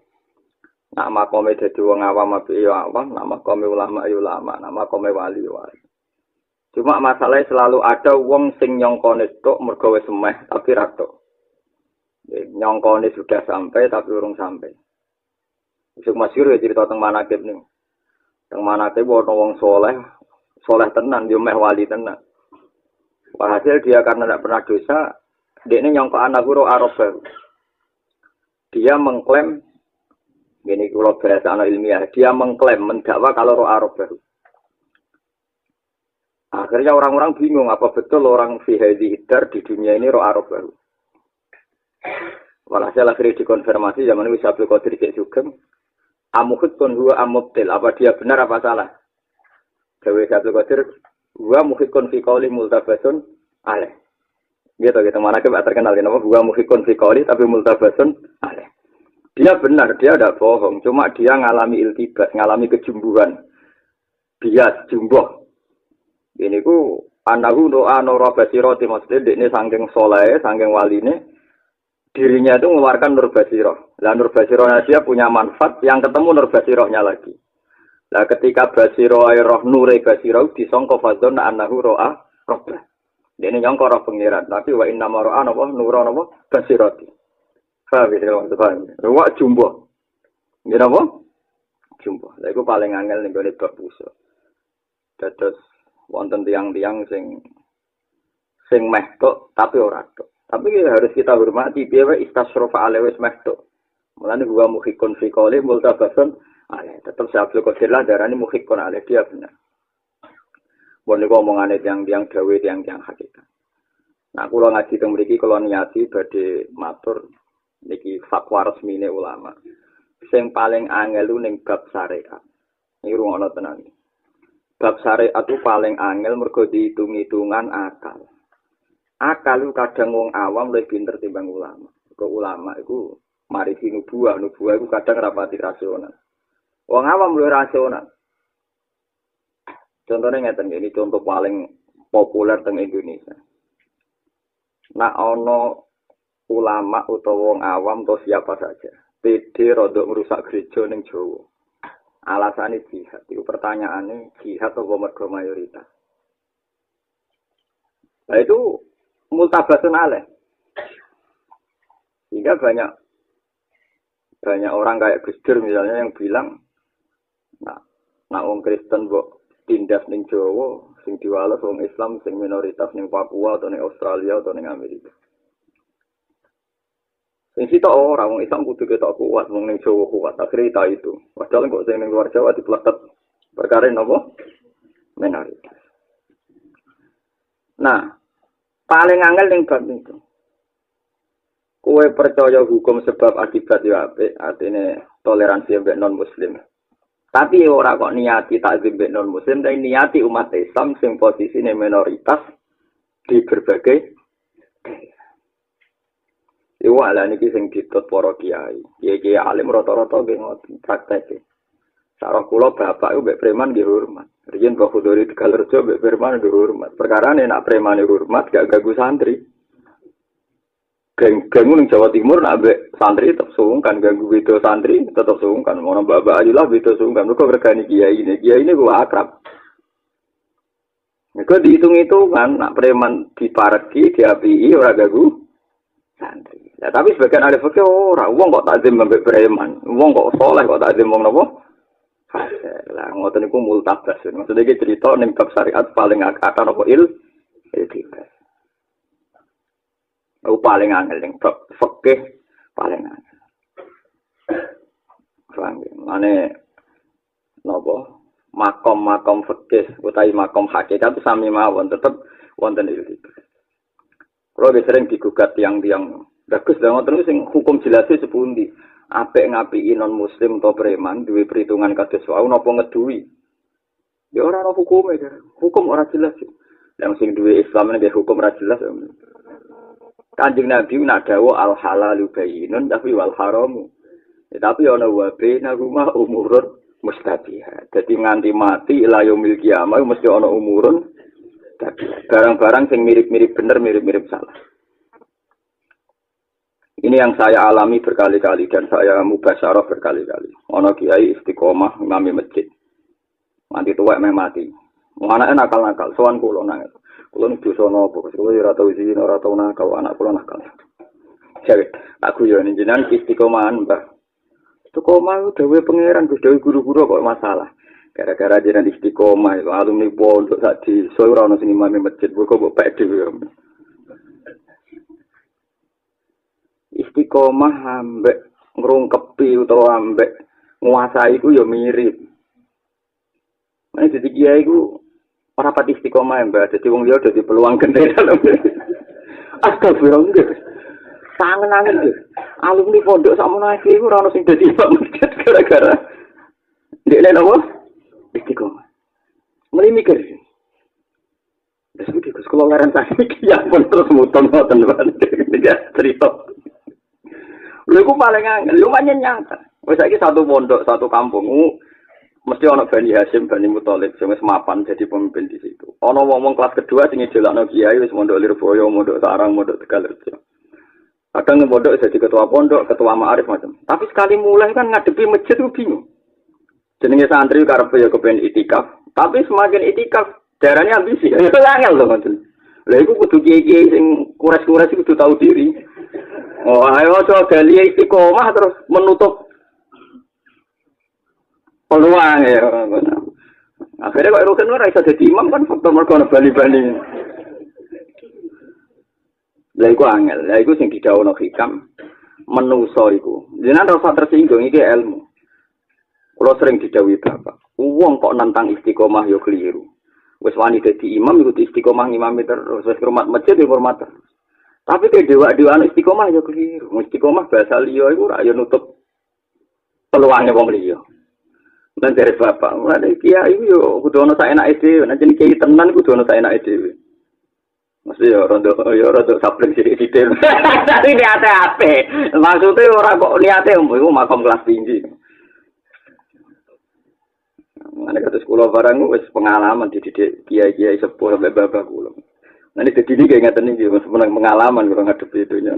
[SPEAKER 3] Nak makome dadi wong awam apike awam, nak makome ulama nak makome wali. Cuma masalahnya selalu ada wong sing nyongkone tok mergo wis semeh tapi ra tok. Nyongkone sudah sampai tapi urung sampai. Isuk masyhur ya cerita teng manakib niku. Teng manakib ana wong soleh tenan yo meh wali tenan. Walhasil dia karena tidak pernah dosa, dia ini nyongko anak guru Arab baru. Dia mengklaim gini kalau bahasa anak ilmiah, dia mengklaim mendakwa kalau roh Arab baru. Akhirnya orang-orang bingung apa betul orang fi hadhihi dar di dunia ini roh Arab baru. Walhasil akhirnya dikonfirmasi zaman itu Abdul Qadir Cek Sugeng. Amuhud kon huwa amubtil. Apa dia benar apa salah? Dewi Abdul Qadir huwa muhikun fi qawli multabasun alaih. Gitu mana kita terkenal kenapa huwa muhikun fi qawli tapi multabasun alaih. Dia benar, dia tidak bohong. Cuma dia ngalami iltibas, ngalami kejumbuhan. Bias, jumboh. Ini ku anahu doa nora basiro timosli ini sangking soleh, sangking waline dirinya itu mengeluarkan nur basiro. Lah nur basironya dia punya manfaat yang ketemu nur basironya lagi. Lah ketika basiro roh nure basiro disangka fadzon anahu roa robbah. Dene nyangka roh pengiran tapi wa inna maro'a napa nura napa basiroti. Paham ya teman-teman. Wa jumbo. Nggih napa? Jumbo. Lha iku paling angel ning gone bab usul. Dados wonten tiang-tiang sing meh tok tapi ora tok. Tapi harus kita hormati piye wae istasrofa alewes meh tok. Mulane gua muhikun fi qawli multabasun ale tetep Abdul Qadir lah darani muhikun ale dia benar. Bon niku omongane tiang-tiang dawe tiang-tiang hakikat. Nah kula ngaji teng mriki kula niati badhe matur niki fatwa resmine ulama. Sing paling angel ning bab syariat. Niki rungono tenan. Bab syariat itu paling angel mergo dihitung-hitungan akal. Akal itu kadang wong awam lebih pinter timbang ulama. Kok ulama itu marisi nubuah itu kadang rapati rasional. Wong awam luwih rasional. Contohnya ngeten ini contoh paling populer teng Indonesia. Nak ono ulama utawa wong awam atau siapa saja, PD rodok merusak gereja ning Jawa. Alasannya jihad. Itu pertanyaannya jihad atau mergo mayoritas. Nah itu multabasun alaih. Sehingga banyak orang kayak Gus Dur misalnya yang bilang, nak wong Kristen mbok tindas ning Jawa, sing diwales wong Islam sing minoritas ning Papua atau ning Australia atau ning Amerika. Sing sitok ora wong Islam kudu ketok kuat, wong ning Jawa kuat. Akhire itu. Padahal kok sing ning luar Jawa dipletet perkara napa? Minoritas. Nah, paling angel ning bab itu. kowe percaya hukum sebab akibat yo apik, artine toleransi mbek non muslim. Tapi ora kok niati takzim mbek non muslim, tapi niati umat Islam sing posisine minoritas di berbagai Iwala niki sing ditut para kiai. Kiai alim rata-rata nggih ngoten prakteke. Sarah kula bapak iku mbek preman nggih hormat. Riyen Mbah Khudori Tegalrejo mbek preman nggih hormat. Perkarane nek premane hormat gak ganggu santri. Geng ning Jawa Timur nek mbek santri tetep sungkan ganggu beda santri tetep sungkan. Ono bapak aja lah beda sungkan. Mergo regane kiai ini gua akrab. Nek dihitung-hitung kan nek preman dipareki diapii ora ganggu santri. Ya, tapi sebagian ahli fikih ora, wong kok takzim mbek preman, wong kok saleh kok takzim wong napa? Lah ngoten niku multabas. Maksudnya iki cerita ning bab syariat paling akan apa iltiba. Paling angel ning bab fikih paling angel. Paham ya? Mane napa? Makom fikih utawi makom hakikat itu sami mawon tetep wonten iltiba. Kalau sering digugat tiang-tiang bagus lah ngoten sing hukum jelasé sepundi. Apik ngapiki non muslim atau preman duwe perhitungan kados wae napa ngeduwi. Ya ora ana hukume, hukum ora jelas. Yang sing duwe Islam nek hukum ora jelas. Kanjeng Nabi nak dawuh al halalu bayyinun tapi wal haramu. Tapi ana wa baina rumah umurun mustabiha. Dadi nganti mati ila yaumil kiamah mesti ana umurun barang-barang sing mirip-mirip bener mirip-mirip salah. Ini yang saya alami berkali-kali dan saya mubasyarah berkali-kali. Ono kiai istiqomah imami masjid. Nanti tuwek meh mati. Anake nakal-nakal, sowan kula nang. Kula niku dosa napa? Kula ora tau izin, ora tau nakal, anak kula nakal. Cewek, aku yo jenengan istiqomahan, Mbah. Istiqomah dhewe pangeran, dhewe guru-guru kok masalah. Gara-gara jenengan istiqomah, alumni pondok sak desa ora ono sing imami masjid, kok mbok pek dhewe. Istiqomah ambek ngrungkepi utawa ambek nguasai iku ya mirip. Nek dadi kiai iku ora pati istiqomah mbak, dadi wong liya dadi peluang gede dalem. Astagfirullah. Tangan-tangan iki. Alumni pondok sakmono iki ora ono sing dadi imam masjid gara-gara ndekne napa? Istiqomah. Mulai mikir. Wis iki kula ngaran sakit ya pun terus muton ngoten Pak. Cerita. Lha iku paling angel, lumayan nyata. Wis saiki satu pondok, satu kampung, mesti ana Bani Hasyim, Bani Muthalib sing wis mapan jadi pemimpin di situ. Ana wong-wong kelas kedua sing ngedelakno kiai wis mondok Lirboyo, mondok Sarang, mondok Tegalrejo. Kadang pondok jadi ketua pondok, ketua ma'arif macam. Tapi sekali mulai kan ngadepi masjid ku bingung. Jenenge santri karepe ya kepen itikaf, tapi semakin itikaf darane ambisi. Ya angel lho ngoten. Lha iku kudu kiai-kiai sing kuras-kuras kudu tahu diri. Oh, ayo coba gali istiqomah terus menutup peluang ya. Akhirnya kok Rukin ora iso dadi imam kan faktor mergo ana bali-bali. Lha iku angel, lha iku sing didhawuhno hikam menungso iku. Jenengan ora usah tersinggung iki ilmu. Kula sering didhawuhi Bapak, wong kok nantang istiqomah yo keliru. Wis wani dadi imam iku istiqomah ngimami terus, wis hormat masjid yo hormat terus. Tapi ke dewa-dewa istiqomah ya keliru. Istiqomah bahasa liya iku ora ya nutup peluange wong liya. Lan dari bapak, mulane kiai yo kudu ana saenake dhewe, nek jeneng kiai tenan kudu ana saenake dhewe. Mesti ya rada sapleng sithik-sithik. Tapi niate-ate. Maksudnya ora kok niate iku makom kelas tinggi. Nek kados kula barang wis pengalaman dididik kiai-kiai sepuh mbek bapak kula. Nah ini jadi kayak ngatain ini, sebenarnya pengalaman kalau ngadepi itu ya.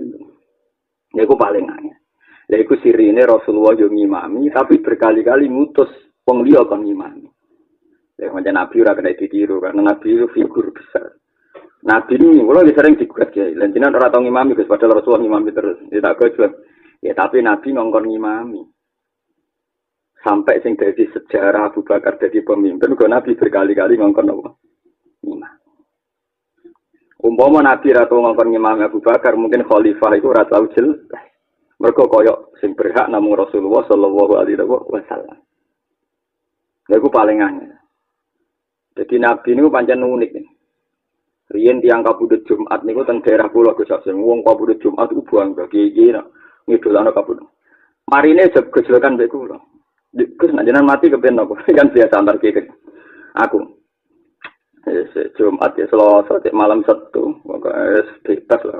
[SPEAKER 3] Ya aku paling aneh. Ya aku sirine Rasulullah yang ngimami, tapi berkali-kali ngutus pengliya kon ngimami. Ya macam Nabi ora kena ditiru karena Nabi itu figur besar. Nabi ini, kalau sering digugat ya, lanjutan orang tahu ngimami, padahal Rasulullah ngimami terus. Ya tak kejut. Ya tapi Nabi ngongkon ngimami. Sampai sing dari sejarah Abu Bakar jadi pemimpin, kalau Nabi berkali-kali ngongkon apa? Ngimami. Umpama Nabi ratu ngongkon ngimami Abu Bakar, mungkin khalifah itu ora tau jelas. Mergo koyo sing berhak namung Rasulullah sallallahu alaihi wasallam. Lha iku paling aneh. Jadi Nabi niku pancen unik. Riyen tiang kabudut Jumat niku teng daerah kula Gus Absen. Wong kabudut Jumat iku bangga iki ngidolano kabudut. Marine gejolokan mbek kula. Gus nek jenengan mati kepen apa? Kan biasa antar kiki. Aku. Jumat ya Selasa malam Sabtu. Pokoke bebas lah.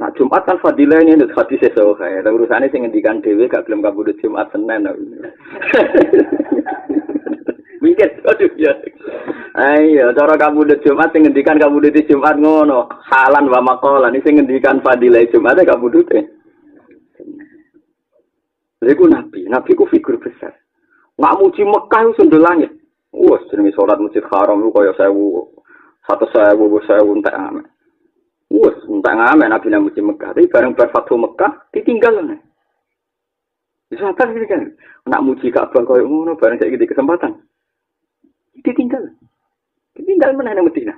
[SPEAKER 3] Nah Jumat kan fadilahnya itu hadis esok kayak. Urusannya sing ngendikan dhewe gak gelem kabudut Jumat Senin. Mikir aduh ya. Ayo cara kabudut Jumat sing ngendikan kabudut Jumat ngono. Halan wa maqalan sing ngendikan fadilah Jumat kabudute. Lha iku nabi ku figur besar. Nggak muji Mekah itu sundul langit. Wah, jenenge salat Masjid Haram itu kaya 1000 entek ame. Wah, entek ame nabi nang muji Mekah. Tapi bareng bar Fathu Mekah ditinggal nih. Bisa apa sih kan? Nak muji Ka'bah kaya ngono bareng saiki di kesempatan. Ditinggal mana nang Madinah.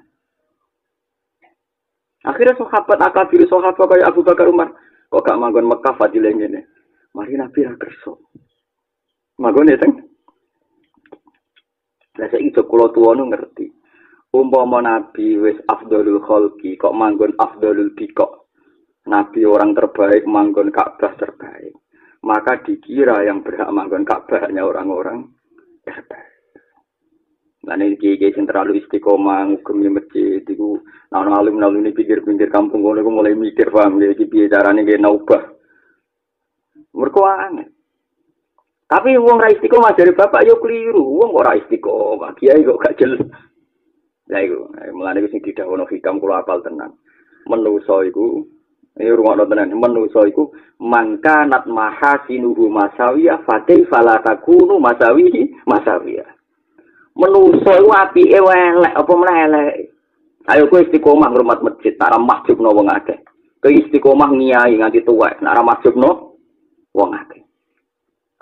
[SPEAKER 3] Akhirnya sahabat akabir sahabat kaya Abu Bakar Umar kok gak manggon Mekah fadilah ngene. Mari nabi ra kersa. Manggon ya teng. Lah saiki kula tuwa nu ngerti. Umpama nabi wis afdhalul khalqi kok manggon afdhalul bikok. Nabi orang terbaik manggon Ka'bah terbaik. Maka dikira yang berhak manggon Ka'bah hanya orang-orang terbaik. Nah ini kiai sing terlalu istiqomah ngugemi masjid iku ana alim-alim ini pinggir-pinggir kampung ngono iku mulai mikir paham iki piye carane nggih naubah. Mergo aneh. Tapi wong ra istiqomah dari bapak yo keliru. Wong ora istiqomah, kiai kok gak jelas. Lah iku, mulane iku sing didhawuhno hikam kula apal tenan. Menungso iku rungokno tenan, menungso iku mangkanat mahasinuhu masawiyah fa kaifa la takunu masawihi masawiyah. Menungso iku apike elek apa meneh elek. Ayo kowe istiqomah ngurmat masjid, tak masjidno wong akeh. Kowe istiqomah ngiyai nganti tuwek, nak masjidno wong akeh.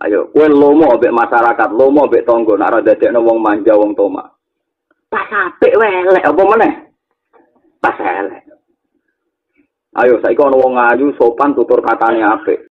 [SPEAKER 3] Ayo kowe lomo mbek masyarakat, lomo mbek tangga, nak ora dadekno wong manja wong tomak. Pas apik elek apa meneh? Pas elek. Ayo saiki ana wong ayu sopan tutur katane apik.